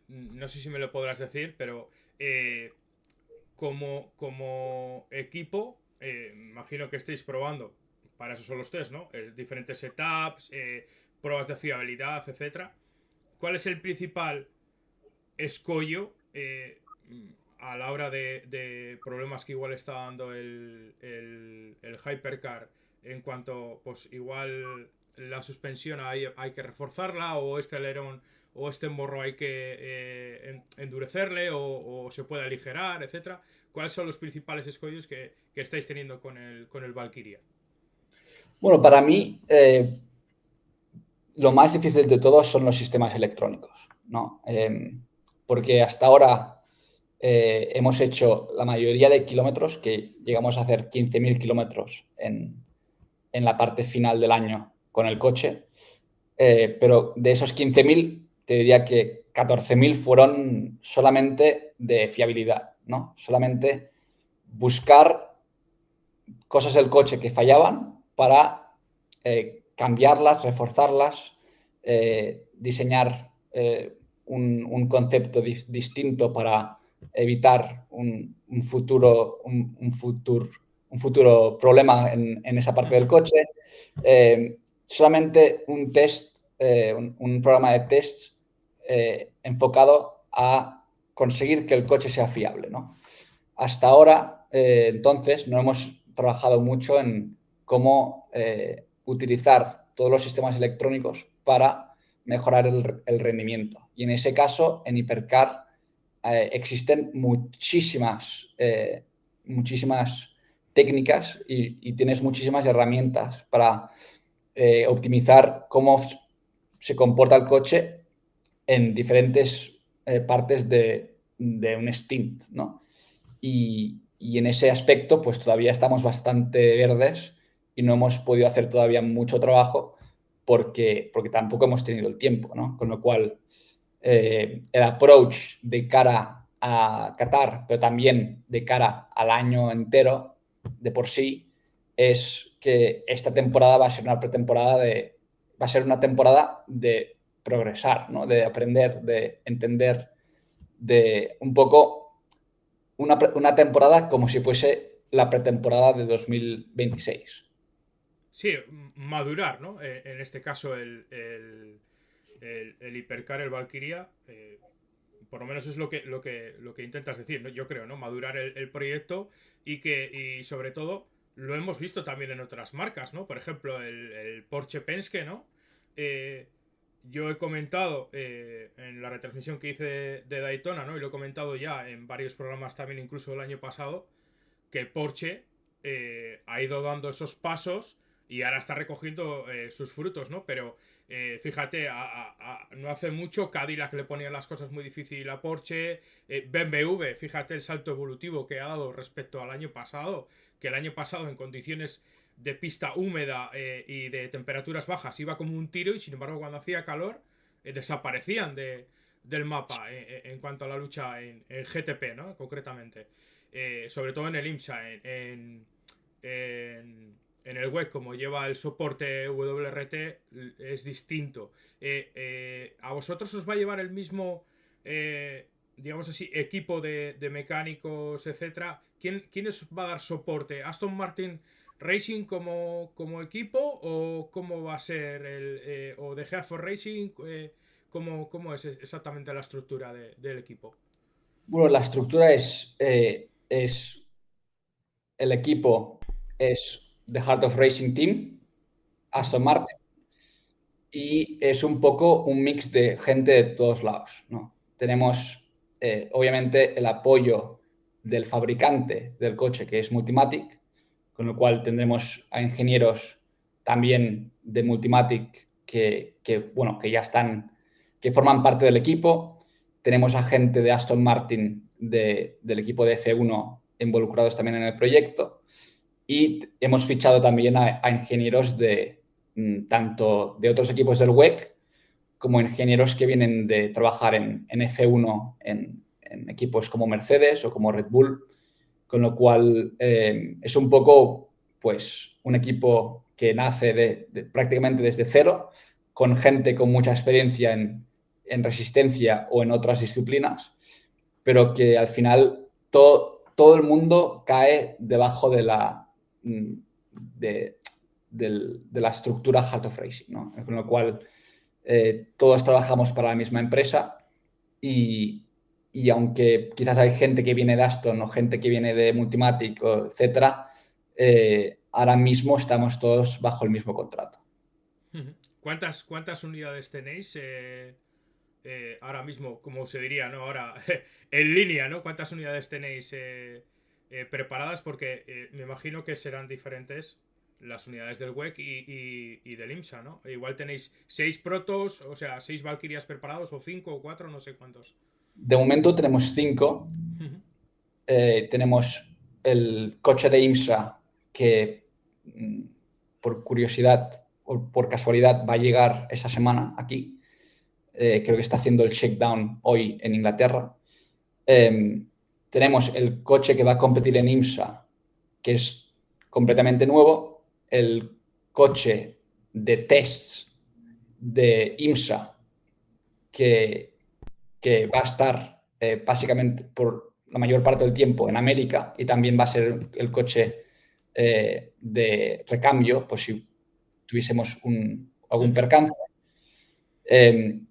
No sé si me lo podrás decir, pero como equipo, imagino que estéis probando, para eso son los test, ¿no? Diferentes setups, pruebas de fiabilidad, etcétera. ¿Cuál es el principal escollo a la hora de problemas que igual está dando el Hypercar, en cuanto, pues igual la suspensión hay que reforzarla, o este alerón o este morro hay que endurecerle, o se puede aligerar, etcétera? ¿Cuáles son los principales escollos que estáis teniendo con el Valkyria? Bueno, para mí lo más difícil de todo son los sistemas electrónicos, ¿no? Porque hasta ahora hemos hecho la mayoría de kilómetros, que llegamos a hacer 15.000 kilómetros en la parte final del año con el coche, pero de esos 15.000 te diría que 14.000 fueron solamente de fiabilidad, ¿no? Solamente buscar cosas del coche que fallaban para cambiarlas, reforzarlas, diseñar un concepto distinto para evitar un futuro problema en esa parte del coche. Solamente un test, un programa de tests enfocado a conseguir que el coche sea fiable, ¿no? Hasta ahora, entonces, no hemos trabajado mucho en cómo utilizar todos los sistemas electrónicos para mejorar el rendimiento. Y en ese caso, en Hypercar existen muchísimas técnicas y tienes muchísimas herramientas para optimizar cómo se comporta el coche en diferentes partes de un stint, ¿no? Y en ese aspecto, pues todavía estamos bastante verdes y no hemos podido hacer todavía mucho trabajo porque tampoco hemos tenido el tiempo, ¿no? Con lo cual, el approach de cara a Qatar, pero también de cara al año entero de por sí, es que esta temporada va a ser una temporada de progresar, ¿no? De aprender, de entender, de un poco una temporada como si fuese la pretemporada de 2026. Sí, madurar, ¿no? En este caso el Hipercar, el Valkyria, por lo menos es lo que intentas decir, ¿no? Yo creo, ¿no? Madurar el proyecto y sobre todo lo hemos visto también en otras marcas, ¿no? Por ejemplo, el Porsche Penske, ¿no? Eh, yo he comentado en la retransmisión que hice de Daytona, ¿no? Y lo he comentado ya en varios programas también, incluso el año pasado, que Porsche ha ido dando esos pasos y ahora está recogiendo sus frutos, ¿no? Pero fíjate, no hace mucho Cadillac le ponía las cosas muy difíciles a Porsche, BMW, fíjate el salto evolutivo que ha dado respecto al año pasado, que el año pasado en condiciones de pista húmeda y de temperaturas bajas iba como un tiro y sin embargo cuando hacía calor desaparecían del mapa en cuanto a la lucha en GTP, ¿no? Concretamente. Sobre todo en el IMSA, en el web, como lleva el soporte WRT, es distinto. ¿A vosotros os va a llevar el mismo, digamos así, equipo de mecánicos, etcétera? ¿Quién os va a dar soporte? ¿Aston Martin Racing como equipo o cómo va a ser o de Hertford Racing? ¿Cómo es exactamente la estructura del equipo? Bueno, la estructura es el equipo es The Heart of Racing Team, Aston Martin, y es un poco un mix de gente de todos lados, ¿no? Tenemos, obviamente, el apoyo del fabricante del coche, que es Multimatic, con lo cual tendremos a ingenieros también de Multimatic bueno, que ya están, que forman parte del equipo. Tenemos a gente de Aston Martin del equipo de F1 involucrados también en el proyecto. Y hemos fichado también a ingenieros tanto de otros equipos del WEC como ingenieros que vienen de trabajar en F1 en equipos como Mercedes o como Red Bull, con lo cual es un poco pues un equipo que nace prácticamente desde cero, con gente con mucha experiencia en resistencia o en otras disciplinas, pero que al final todo el mundo cae debajo de, de la estructura Heart of Racing, ¿no? Con lo cual todos trabajamos para la misma empresa y aunque quizás hay gente que viene de Aston o gente que viene de Multimatic, etcétera, ahora mismo estamos todos bajo el mismo contrato. ¿Cuántas unidades tenéis ahora mismo, como se diría, ¿no? Ahora, en línea, ¿no? ¿Cuántas unidades tenéis preparadas? Porque me imagino que serán diferentes las unidades del WEC y del IMSA, ¿no? Igual tenéis 6 protos, o sea, 6 Valkyrias preparados, o 5 o 4, no sé cuántos. De momento tenemos 5. Tenemos el coche de IMSA que, por curiosidad o por casualidad, va a llegar esta semana aquí. Creo que está haciendo el shakedown hoy en Inglaterra. Tenemos el coche que va a competir en IMSA, que es completamente nuevo. El coche de tests de IMSA, que, que va a estar básicamente por la mayor parte del tiempo en América y también va a ser el coche de recambio, pues si tuviésemos algún percance.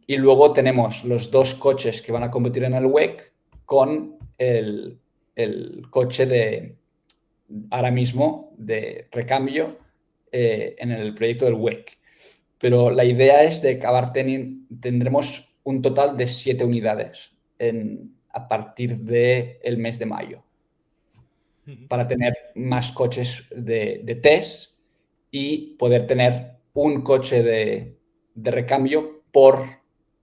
Y luego tenemos los 2 coches que van a competir en el WEC con el coche ahora mismo de recambio en el proyecto del WEC. Pero la idea es de acabar tendremos un total de 7 unidades a partir del mes de mayo para tener más coches de test y poder tener un coche de recambio por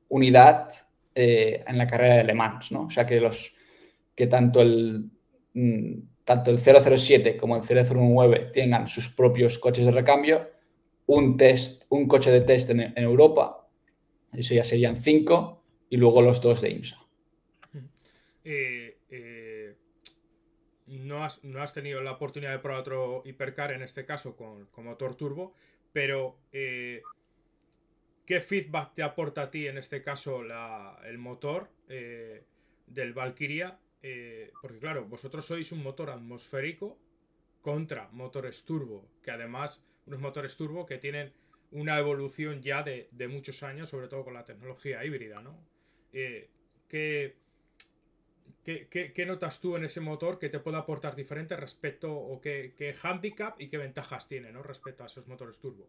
unidad en la carrera de Le Mans, ¿no? O sea, que tanto el 007 como el 009 tengan sus propios coches de recambio, un coche de test en Europa, eso ya serían 5, y luego los 2 de IMSA. Eh, eh, no has tenido la oportunidad de probar otro hipercar, en este caso con motor turbo, pero ¿qué feedback te aporta a ti, en este caso, el motor del Valkyria? Porque claro, vosotros sois un motor atmosférico contra motores turbo, que además unos motores turbo que tienen una evolución ya de muchos años, sobre todo con la tecnología híbrida, ¿no? ¿Qué, qué notas tú en ese motor que te pueda aportar diferente respecto, o qué handicap y qué ventajas tiene, ¿no? Respecto a esos motores turbo?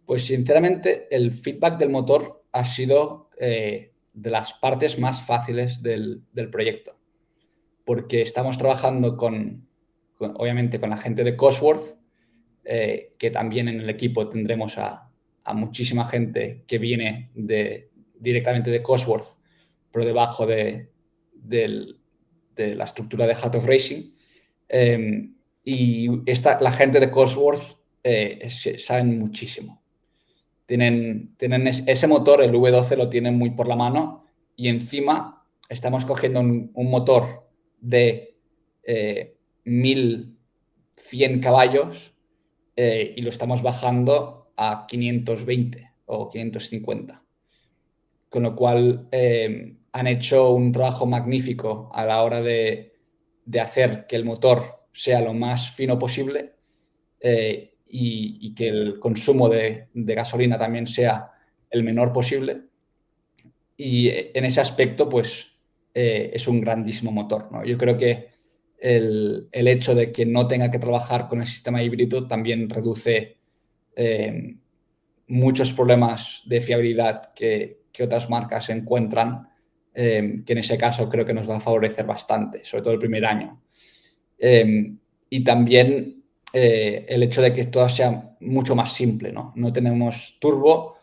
Pues sinceramente el feedback del motor ha sido de las partes más fáciles del proyecto, porque estamos trabajando obviamente con la gente de Cosworth, que también en el equipo tendremos a muchísima gente que viene directamente de Cosworth, pero debajo de la estructura de Heart of Racing. Y la gente de Cosworth saben muchísimo. Tienen ese motor, el V12 lo tienen muy por la mano, y encima estamos cogiendo un motor de 1100 caballos y lo estamos bajando a 520 o 550. Con lo cual han hecho un trabajo magnífico a la hora de hacer que el motor sea lo más fino posible y que el consumo de gasolina también sea el menor posible. Y en ese aspecto, pues es un grandísimo motor, ¿no? Yo creo que el hecho de que no tenga que trabajar con el sistema híbrido también reduce muchos problemas de fiabilidad que otras marcas encuentran, que en ese caso creo que nos va a favorecer bastante, sobre todo el primer año. Y también el hecho de que todo sea mucho más simple, ¿no? No tenemos turbo,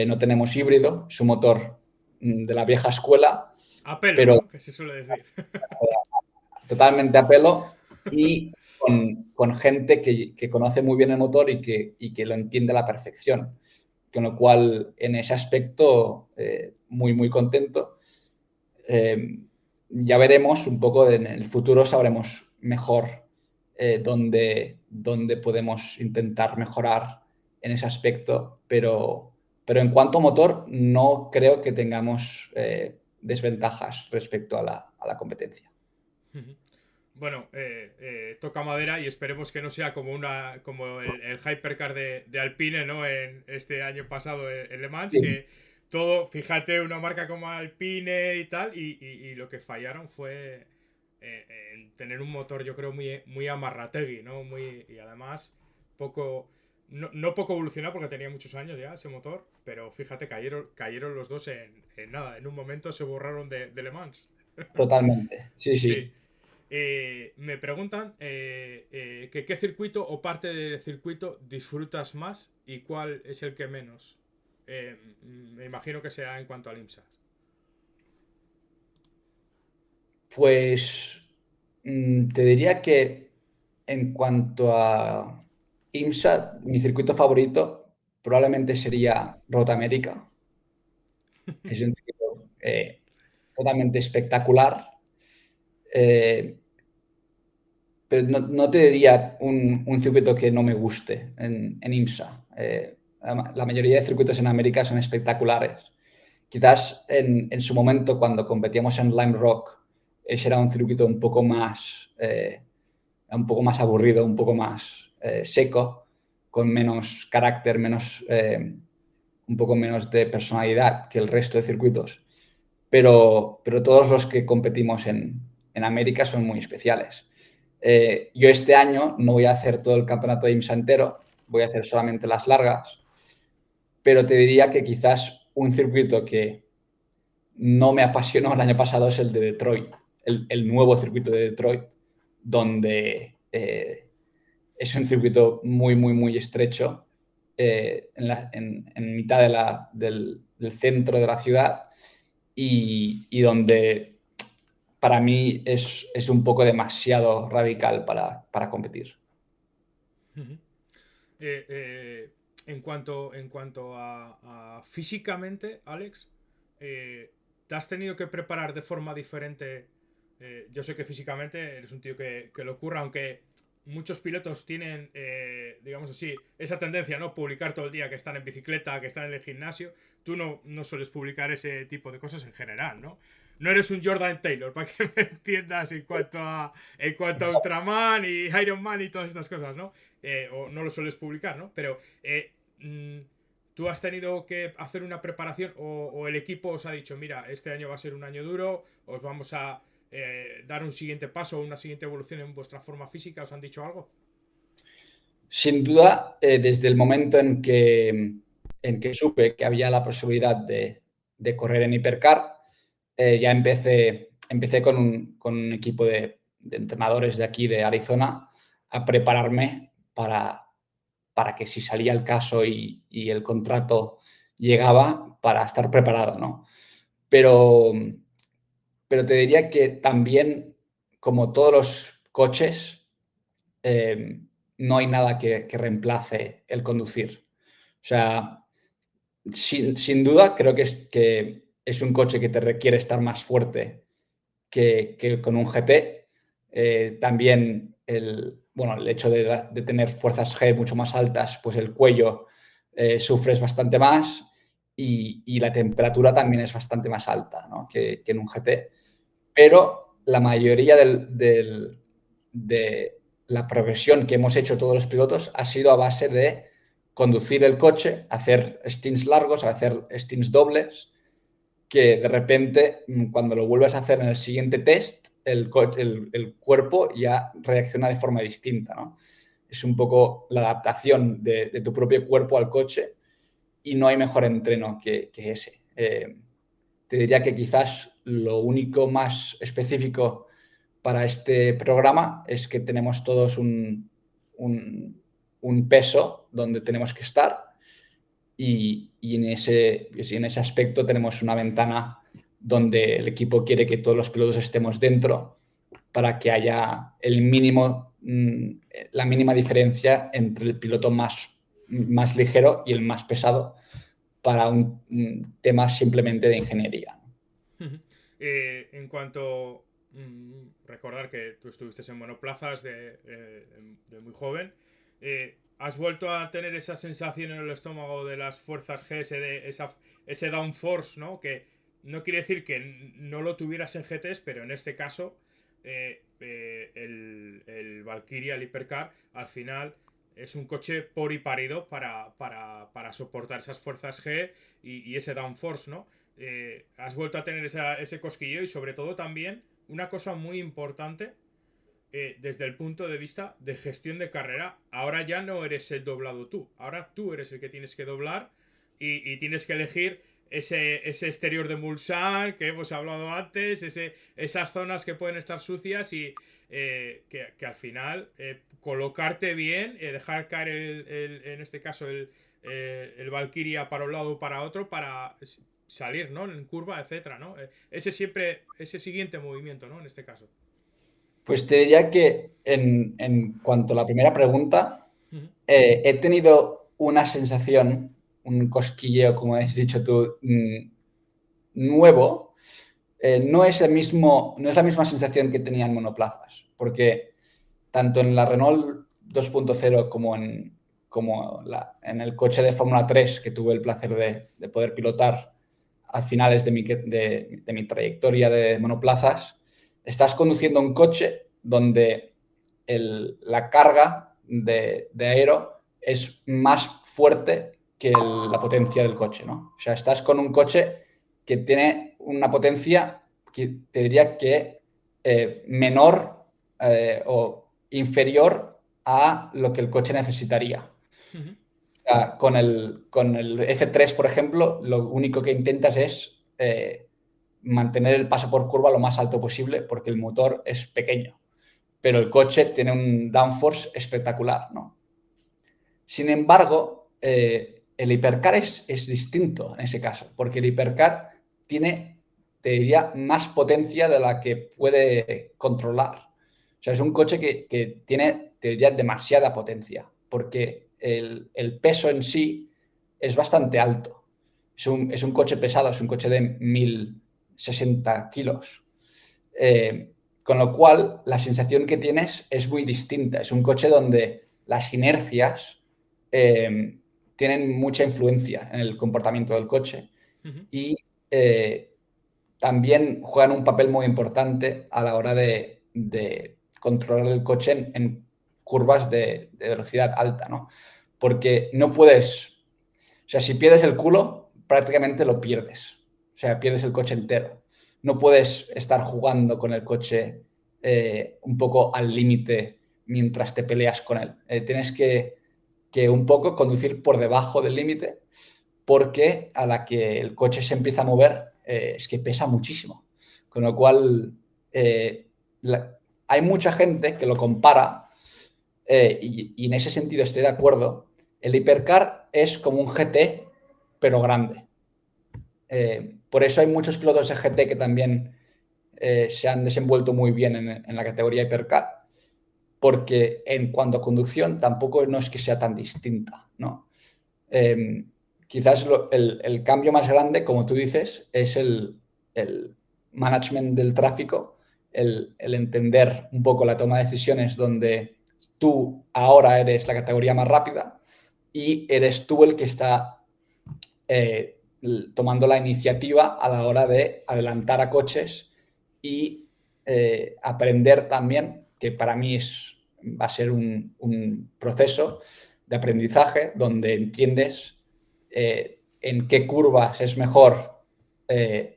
no tenemos híbrido, es un motor de la vieja escuela, A pelo, pero ¿no? Que se suele decir. totalmente a pelo y con gente que conoce muy bien el motor y que lo entiende a la perfección. Con lo cual, en ese aspecto, muy, muy contento. Ya veremos un poco, en el futuro sabremos mejor dónde podemos intentar mejorar en ese aspecto, pero en cuanto a motor, no creo que tengamos desventajas respecto a la competencia. Bueno, toca madera y esperemos que no sea como el Hypercar de Alpine, ¿no? En este año pasado en Le Mans, Sí, que todo, fíjate, una marca como Alpine y tal, y lo que fallaron fue en tener un motor, yo creo, muy amarrategui, ¿no? Y además, poco, no poco evolucionado porque tenía muchos años ya ese motor, pero fíjate, cayeron los dos en nada, en un momento se borraron de Le Mans. totalmente. Sí, Sí. sí. Me preguntan que qué circuito o parte del circuito disfrutas más y cuál es el que menos. Me imagino que sea en cuanto al IMSA. Pues te diría que en cuanto a IMSA, mi circuito favorito probablemente sería Road América. Es un circuito totalmente espectacular, eh, pero no te diría un circuito que no me guste en IMSA. La mayoría de circuitos en América son espectaculares. Quizás en su momento, cuando competíamos en Lime Rock, ese era un circuito un poco más aburrido, un poco más seco, con menos carácter, un poco menos de personalidad que el resto de circuitos. Pero todos los que competimos en América son muy especiales. Yo este año no voy a hacer todo el campeonato de IMSA entero, voy a hacer solamente las largas, pero te diría que quizás un circuito que no me apasionó el año pasado es el de Detroit, el nuevo circuito de Detroit, donde es un circuito muy, muy, muy estrecho en mitad del centro de la ciudad y donde para mí es un poco demasiado radical para competir. Eh, eh, en cuanto a físicamente, Alex, ¿te has tenido que preparar de forma diferente? Yo sé que físicamente eres un tío que lo ocurra, aunque muchos pilotos tienen, digamos así, esa tendencia, ¿no? Publicar todo el día que están en bicicleta, que están en el gimnasio. Tú no sueles publicar ese tipo de cosas en general, ¿no? no eres un Jordan Taylor, para que me entiendas en cuanto a Ultraman y Iron Man y todas estas cosas, ¿no? O no lo sueles publicar, ¿no? Pero tú has tenido que hacer una preparación o el equipo os ha dicho, mira, este año va a ser un año duro, os vamos a dar un siguiente paso, una siguiente evolución en vuestra forma física, ¿os han dicho algo? Sin duda, desde el momento en que supe que había la posibilidad de correr en Hipercar, ya empecé con un equipo de entrenadores de aquí, de Arizona, a prepararme para que si salía el caso y el contrato llegaba, para estar preparado, ¿no? Pero, pero te diría que también, como todos los coches, no hay nada que reemplace el conducir. O sea, sin duda creo que es un coche que te requiere estar más fuerte que con un GT. También el hecho de tener fuerzas G mucho más altas, pues el cuello sufres bastante más y la temperatura también es bastante más alta, ¿no?, que en un GT. Pero la mayoría de la progresión que hemos hecho todos los pilotos ha sido a base de conducir el coche, hacer stints largos, hacer stints dobles, que de repente, cuando lo vuelves a hacer en el siguiente test, el cuerpo ya reacciona de forma distinta, ¿no? Es un poco la adaptación de tu propio cuerpo al coche y no hay mejor entreno que ese. Te diría que quizás lo único más específico para este programa es que tenemos todos un peso donde tenemos que estar y en ese aspecto tenemos una ventana donde el equipo quiere que todos los pilotos estemos dentro para que haya la mínima diferencia entre el piloto más ligero y el más pesado para un tema simplemente de ingeniería. En cuanto recordar que tú estuviste en monoplazas de muy joven, ¿has vuelto a tener esa sensación en el estómago de las fuerzas G, ese downforce, ¿no? Que no quiere decir que no lo tuvieras en GTs, pero en este caso el Valkyria, el Hypercar, al final es un coche por y parido para soportar esas fuerzas G y ese downforce, ¿no? Has vuelto a tener ese cosquilleo y sobre todo también una cosa muy importante desde el punto de vista de gestión de carrera. Ahora ya no eres el doblado tú, ahora tú eres el que tienes que doblar y tienes que elegir ese exterior de Mulsanne que hemos hablado antes, esas zonas que pueden estar sucias y que al final colocarte bien, dejar caer en este caso el Valkyria para un lado o para otro para salir, ¿no? En curva, etcétera, ¿no? Ese siguiente movimiento, ¿no? En este caso. Pues te diría que en cuanto a la primera pregunta, Uh-huh. he tenido una sensación, un cosquilleo, como has dicho tú, nuevo. No es la misma sensación que tenía en monoplazas, porque tanto en la Renault 2.0 en el coche de Fórmula 3 que tuve el placer de poder pilotar a finales de mi trayectoria de monoplazas, estás conduciendo un coche donde la carga de aero es más fuerte que la potencia del coche, ¿no? O sea, estás con un coche que tiene una potencia que te diría que menor o inferior a lo que el coche necesitaría. Uh-huh. Con el F3, por ejemplo, lo único que intentas es mantener el paso por curva lo más alto posible porque el motor es pequeño, pero el coche tiene un downforce espectacular, ¿no? Sin embargo, el Hypercar es distinto en ese caso, porque el Hypercar tiene, te diría, más potencia de la que puede controlar. O sea, es un coche que tiene, te diría, demasiada potencia, porque el peso en sí es bastante alto. Es un coche pesado, es un coche de 1060 kilos. Con lo cual, la sensación que tienes es muy distinta. Es un coche donde las inercias tienen mucha influencia en el comportamiento del coche Uh-huh. y eh, también juegan un papel muy importante a la hora de controlar el coche en curvas de velocidad alta, ¿no? Porque no puedes, o sea, si pierdes el culo, prácticamente lo pierdes. O sea, pierdes el coche entero. No puedes estar jugando con el coche un poco al límite mientras te peleas con él. Tienes que un poco conducir por debajo del límite, porque a la que el coche se empieza a mover es que pesa muchísimo. Con lo cual, eh, hay mucha gente que lo compara y en ese sentido estoy de acuerdo. El hipercar es como un GT, pero grande. Por eso hay muchos pilotos de GT que también se han desenvuelto muy bien en la categoría hipercar, porque en cuanto a conducción tampoco no es que sea tan distinta, ¿no? Quizás el cambio más grande, como tú dices, es el management del tráfico, el entender un poco la toma de decisiones donde tú ahora eres la categoría más rápida y eres tú el que está tomando la iniciativa a la hora de adelantar a coches y aprender también, que para mí va a ser un proceso de aprendizaje donde entiendes en qué curvas es mejor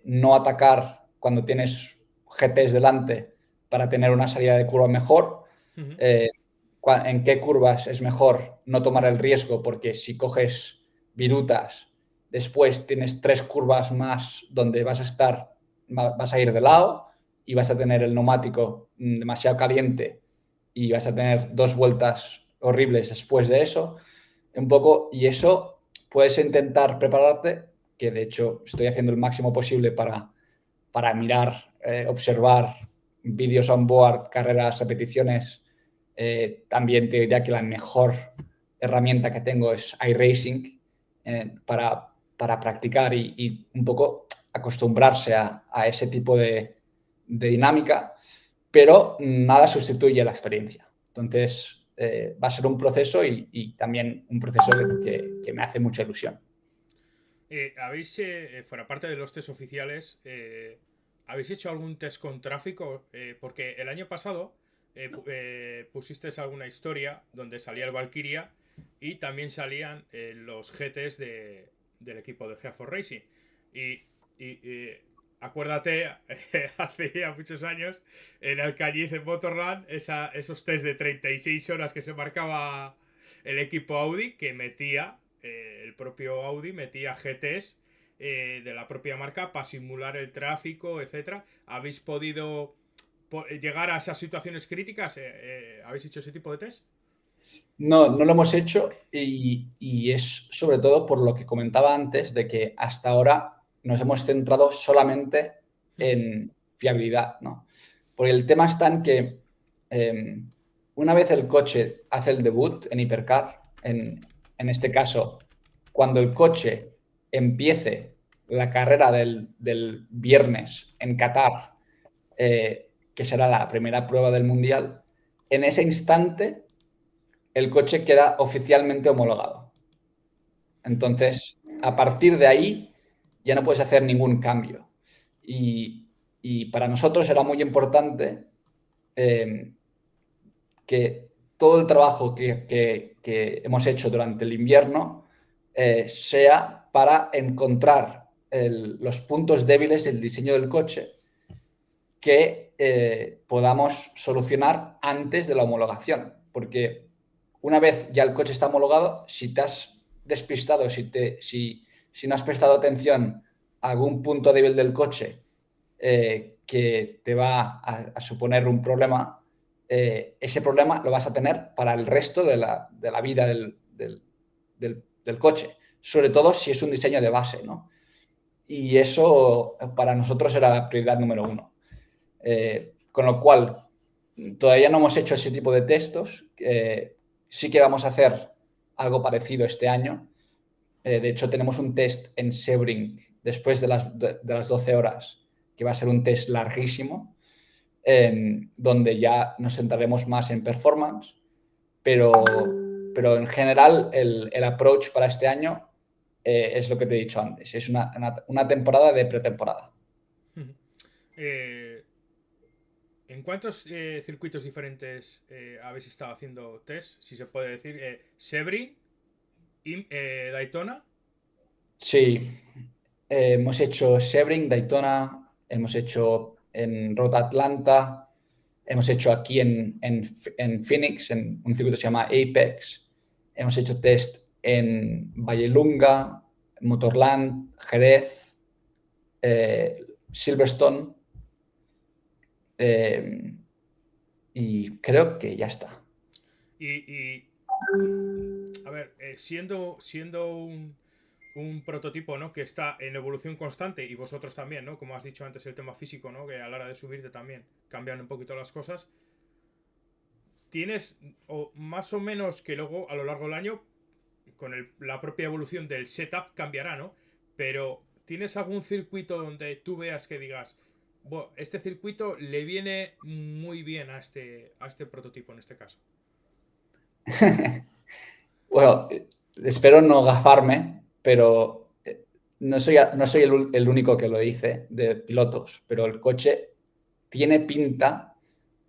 no atacar cuando tienes GTs delante para tener una salida de curva mejor, en qué curvas es mejor no tomar el riesgo, porque si coges virutas, después tienes 3 curvas más donde vas a ir de lado y vas a tener el neumático demasiado caliente y vas a tener 2 vueltas horribles después de eso. Un poco, y eso puedes intentar prepararte, que de hecho estoy haciendo el máximo posible para mirar, observar vídeos on board, carreras, repeticiones. También te diría que la mejor herramienta que tengo es iRacing para practicar y un poco acostumbrarse a ese tipo de dinámica, pero nada sustituye la experiencia. Entonces, va a ser un proceso y también un proceso que me hace mucha ilusión. ¿Habéis, fuera parte de los test oficiales, habéis hecho algún test con tráfico? Porque el año pasado pusisteis alguna historia donde salía el Valkyria y también salían los GTs del equipo de GeForce Racing. Y acuérdate, hace ya muchos años, en Alcañiz, en Motorland, esos test de 36 horas que se marcaba el equipo Audi, que metía el propio Audi metía GTs de la propia marca para simular el tráfico, etcétera. ¿Habéis podido llegar a esas situaciones críticas? ¿Habéis hecho ese tipo de test? No, no lo hemos hecho y es sobre todo por lo que comentaba antes, de que hasta ahora nos hemos centrado solamente en fiabilidad, ¿no? Porque el tema está en que una vez el coche hace el debut en Hipercar, en este caso, cuando el coche empiece la carrera del viernes en Qatar, que será la primera prueba del Mundial, en ese instante el coche queda oficialmente homologado. Entonces, a partir de ahí ya no puedes hacer ningún cambio. Y para nosotros era muy importante que todo el trabajo que hemos hecho durante el invierno sea para encontrar los puntos débiles del diseño del coche que podamos solucionar antes de la homologación. Porque una vez ya el coche está homologado, si te has despistado, si no has prestado atención a algún punto débil del coche que te va a suponer un problema, ese problema lo vas a tener para el resto de la vida del coche, sobre todo si es un diseño de base, ¿no? Y eso para nosotros era la prioridad número 1. Con lo cual, todavía no hemos hecho ese tipo de textos. Sí que vamos a hacer algo parecido este año. De hecho, tenemos un test en Sebring después de las 12 horas, que va a ser un test larguísimo, donde ya nos centraremos más en performance, pero en general el approach para este año es lo que te he dicho antes, es una temporada de pretemporada. Ujú. Eh, ¿En cuántos circuitos diferentes habéis estado haciendo test? Si se puede decir. Sebring, Daytona. Sí, hemos hecho Sebring, Daytona, hemos hecho en Road Atlanta, hemos hecho aquí en Phoenix, en un circuito que se llama Apex, hemos hecho test en Vallelunga, Motorland, Jerez, Silverstone, eh, y creo que ya está. Y, a ver, siendo un prototipo, ¿no? Que está en evolución constante y vosotros también, ¿no? Como has dicho antes, el tema físico, ¿no? Que a la hora de subirte también cambian un poquito las cosas. Tienes, o más o menos que luego a lo largo del año, con la propia evolución del setup cambiará, ¿no? Pero ¿tienes algún circuito donde tú veas que digas, bueno, este circuito le viene muy bien a este prototipo en este caso? Bueno, espero no gafarme, pero no soy el único que lo dice de pilotos, pero el coche tiene pinta,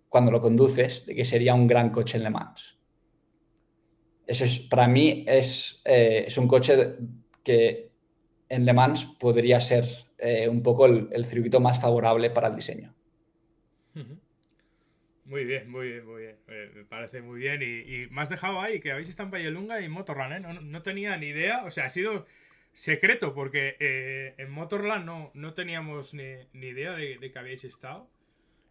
cuando lo conduces, de que sería un gran coche en Le Mans. Eso es, para mí es un coche que en Le Mans podría ser un poco el circuito más favorable para el diseño. Muy bien, muy bien, muy bien. Me parece muy bien. Y me has dejado ahí que habéis estado en Vallelunga y en Motorland, ¿eh? No tenía ni idea. O sea, ha sido secreto porque en Motorland no teníamos ni idea de que habíais estado.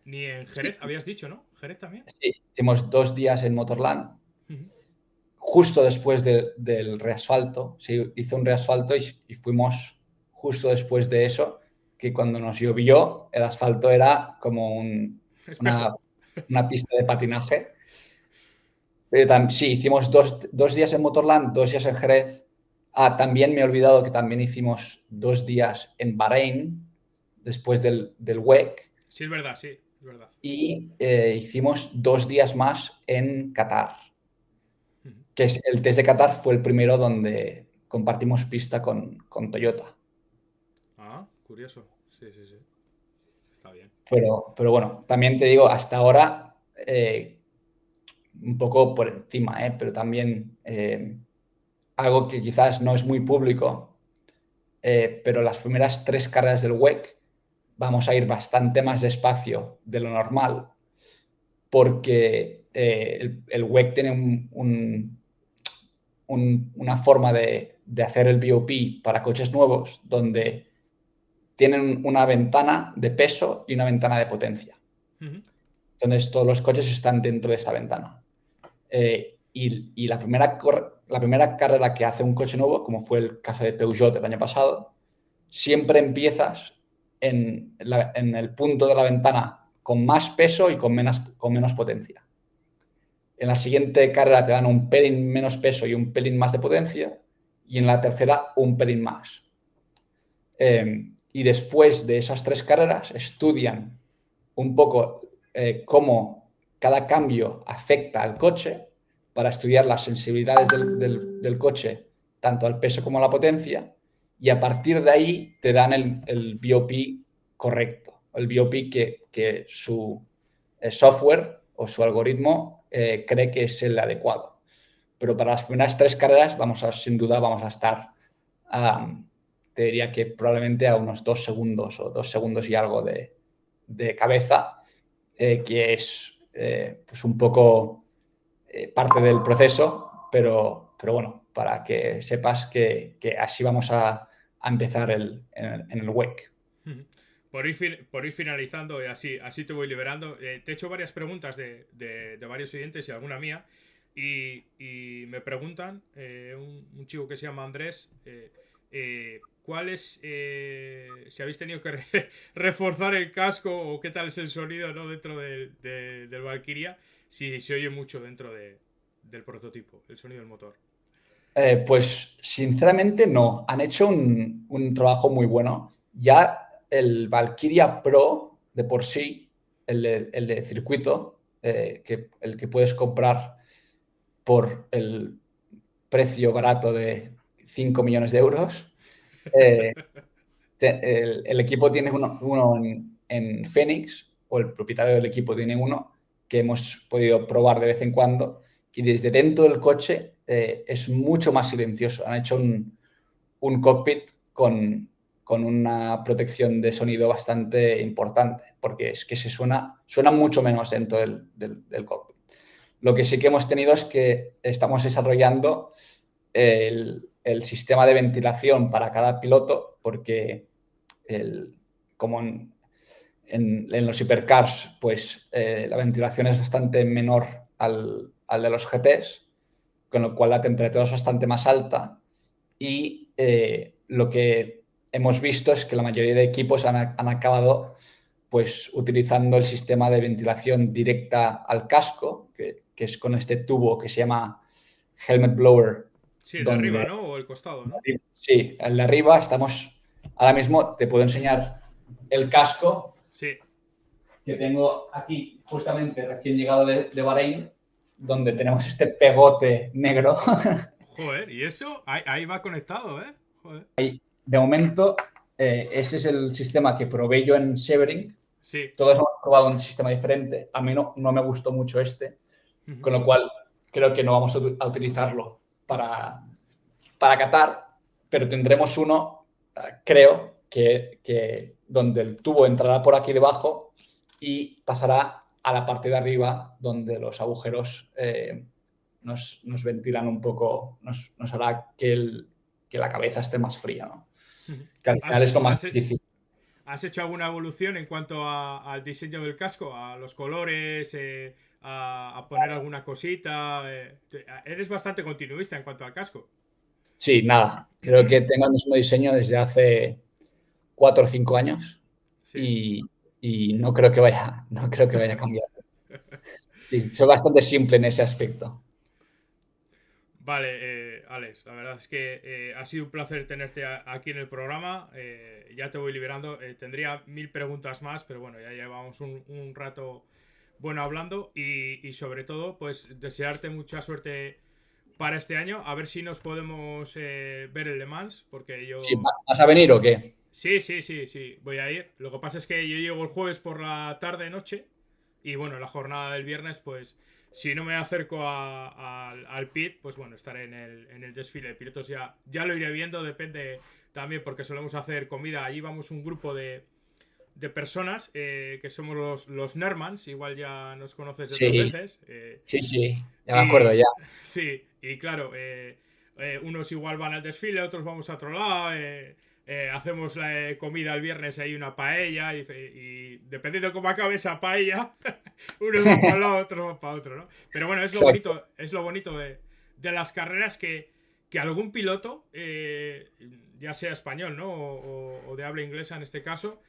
Ni en Sí, Jerez, habías dicho, ¿no? Jerez también. sí. Hicimos 2 días en Motorland Ujú. justo después del reasfalto. Se hizo un reasfalto y fuimos justo después de eso, que cuando nos llovió, el asfalto era como una, Espejo. una pista de patinaje. Pero sí, hicimos 2 días en Motorland, 2 días en Jerez. Ah, también me he olvidado que también hicimos 2 días en Bahrein, después del WEC, Sí, es verdad, sí, es verdad. y hicimos 2 días más en Qatar, Ujú. que es el test de Qatar fue el primero donde compartimos pista con Toyota. Ah, curioso. Sí, sí, sí. Está bien. Pero bueno, también te digo, hasta ahora un poco por encima, pero también algo que quizás no es muy público, pero las primeras 3 carreras del WEC vamos a ir bastante más despacio de lo normal porque el WEC tiene una forma de hacer el BOP para coches nuevos donde tienen una ventana de peso y una ventana de potencia. Ujú. Entonces, todos los coches están dentro de esta ventana. Y la primera carrera que hace un coche nuevo, como fue el caso de Peugeot el año pasado, siempre empiezas en el punto de la ventana con más peso y con menos potencia. En la siguiente carrera te dan un pelín menos peso y un pelín más de potencia, y en la tercera un pelín más. Y después de esas 3 carreras estudian un poco cómo cada cambio afecta al coche para estudiar las sensibilidades del coche, tanto al peso como a la potencia, y a partir de ahí te dan el BOP correcto, el BOP que su software o su algoritmo cree que es el adecuado. Pero para las primeras 3 carreras sin duda vamos a estar, te diría que probablemente a unos 2 segundos o 2 segundos y algo de cabeza, que es pues un poco parte del proceso, pero bueno, para que sepas que así vamos a empezar en el WEC. Ujú. Por ir finalizando, y así te voy liberando. Te he hecho varias preguntas de varios oyentes y alguna mía. Y me preguntan, un chico que se llama Andrés, ¿cuál es, si habéis tenido que reforzar el casco o qué tal es el sonido, ¿no? Dentro del Valkyria, si se oye mucho dentro del prototipo, el sonido del motor. Pues sinceramente no, han hecho un trabajo muy bueno. Ya el Valkyria Pro de por sí, el de circuito, el que puedes comprar por el precio barato de 5 millones de euros, eh, el equipo tiene uno en Phoenix, o el propietario del equipo tiene uno que hemos podido probar de vez en cuando, y desde dentro del coche es mucho más silencioso. Han hecho un cockpit con una protección de sonido bastante importante, porque es que suena mucho menos dentro del cockpit. Lo que sí que hemos tenido es que estamos desarrollando el sistema de ventilación para cada piloto, porque como en los hipercars, pues la ventilación es bastante menor al de los GTs, con lo cual la temperatura es bastante más alta, y lo que hemos visto es que la mayoría de equipos han acabado pues utilizando el sistema de ventilación directa al casco, que es con este tubo que se llama helmet blower, Sí, el de arriba, donde ¿no? O el costado, ¿no? sí, el de arriba estamos, ahora mismo te puedo enseñar el casco Sí. que tengo aquí justamente recién llegado de Bahrein, donde tenemos este pegote negro. Joder, ¿y eso? Ahí va conectado, ¿eh? Joder. De momento, este es el sistema que probé yo en Sebring. Sí. Todos hemos probado un sistema diferente. A mí no me gustó mucho este, con lo cual creo que no vamos a utilizarlo para Qatar, pero tendremos uno, creo, que donde el tubo entrará por aquí debajo y pasará a la parte de arriba, donde los agujeros nos ventilan un poco, nos hará que la cabeza esté más fría, ¿no? Que al final ¿Has, es lo más has, difícil. has hecho alguna evolución en cuanto al diseño del casco? ¿A los colores? A poner alguna cosita? Eres bastante continuista en cuanto al casco. Sí, nada. Creo que tengo el mismo diseño desde hace 4 o 5 años Sí. y no creo que vaya a cambiar. Sí, soy bastante simple en ese aspecto. Vale, Alex, la verdad es que ha sido un placer tenerte aquí en el programa. Ya te voy liberando. Tendría 1000 preguntas más, pero bueno, ya llevamos un rato bueno hablando y sobre todo, pues desearte mucha suerte para este año. A ver si nos podemos ver en Le Mans, porque Sí, yo... ¿vas a venir o qué? Sí, sí, sí, sí, voy a ir. Lo que pasa es que yo llego el jueves por la tarde-noche y bueno, la jornada del viernes, pues si no me acerco al pit, pues bueno, estaré en el desfile de pilotos. Ya lo iré viendo, depende también porque solemos hacer comida. Allí vamos un grupo de personas que somos los Nermans, igual ya nos conoces de otras Sí, veces. sí, ya me acuerdo Y ya. sí, y claro, unos igual van al desfile, otros vamos a otro lado. Hacemos la comida el viernes, hay una paella y dependiendo de cómo acabe esa paella, unos van para un lado, otros van para otro, ¿no? Pero bueno, Exacto. es lo bonito de las carreras que algún piloto, ya sea español, ¿no? O de habla inglesa en este caso,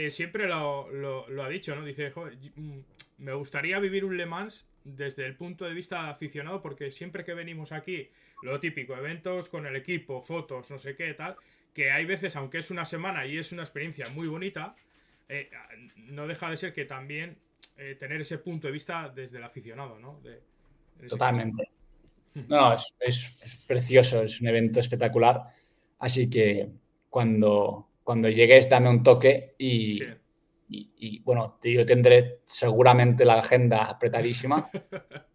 siempre lo ha dicho, ¿no? Dice, joder, me gustaría vivir un Le Mans desde el punto de vista aficionado, porque siempre que venimos aquí, lo típico, eventos con el equipo, fotos, no sé qué, tal, que hay veces, aunque es una semana y es una experiencia muy bonita, eh, no deja de ser que también tener ese punto de vista desde el aficionado, ¿no? En ese caso. Totalmente. No, es precioso, es un evento espectacular. Así que cuando llegues, dame un toque Sí. bueno, yo tendré seguramente la agenda apretadísima,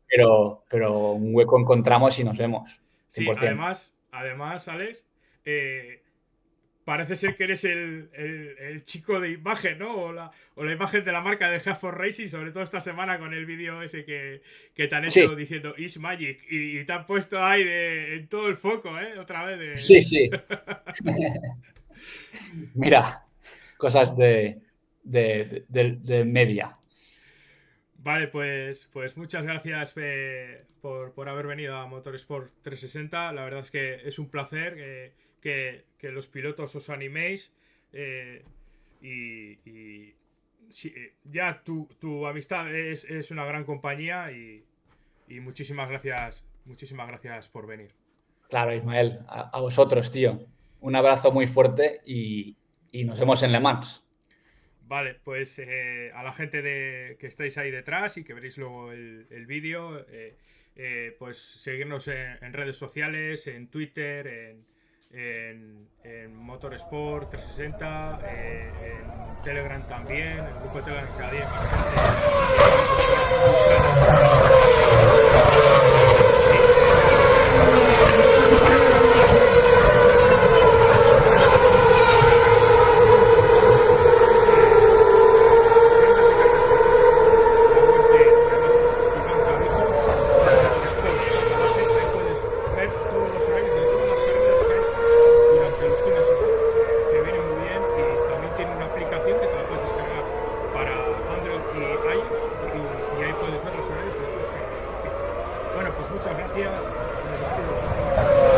pero un hueco encontramos y nos vemos, Sí, 100%. además, Alex, eh, parece ser que eres el chico de imagen, ¿no? O la imagen de la marca de Half for Racing, sobre todo esta semana con el vídeo ese que te han Sí, hecho diciendo Is Magic y te han puesto ahí en todo el foco, ¿eh? Otra vez sí, sí. Mira, cosas de media. Vale, pues muchas gracias por haber venido a Motorsport 360. La verdad es que es un placer que los pilotos os animéis. eh, y sí, ya tu amistad es una gran compañía y muchísimas gracias por venir. Claro, Ismael, a vosotros, tío. Un abrazo muy fuerte y nos vemos en Le Mans. Vale, pues a la gente que estáis ahí detrás y que veréis luego el vídeo, pues seguirnos en redes sociales, en Twitter, en Motorsport 360, en Telegram también, en el grupo de Telegram cada día hay más y ahí puedes ver los horarios de todas las carreras. Bueno, pues muchas gracias. Me despido.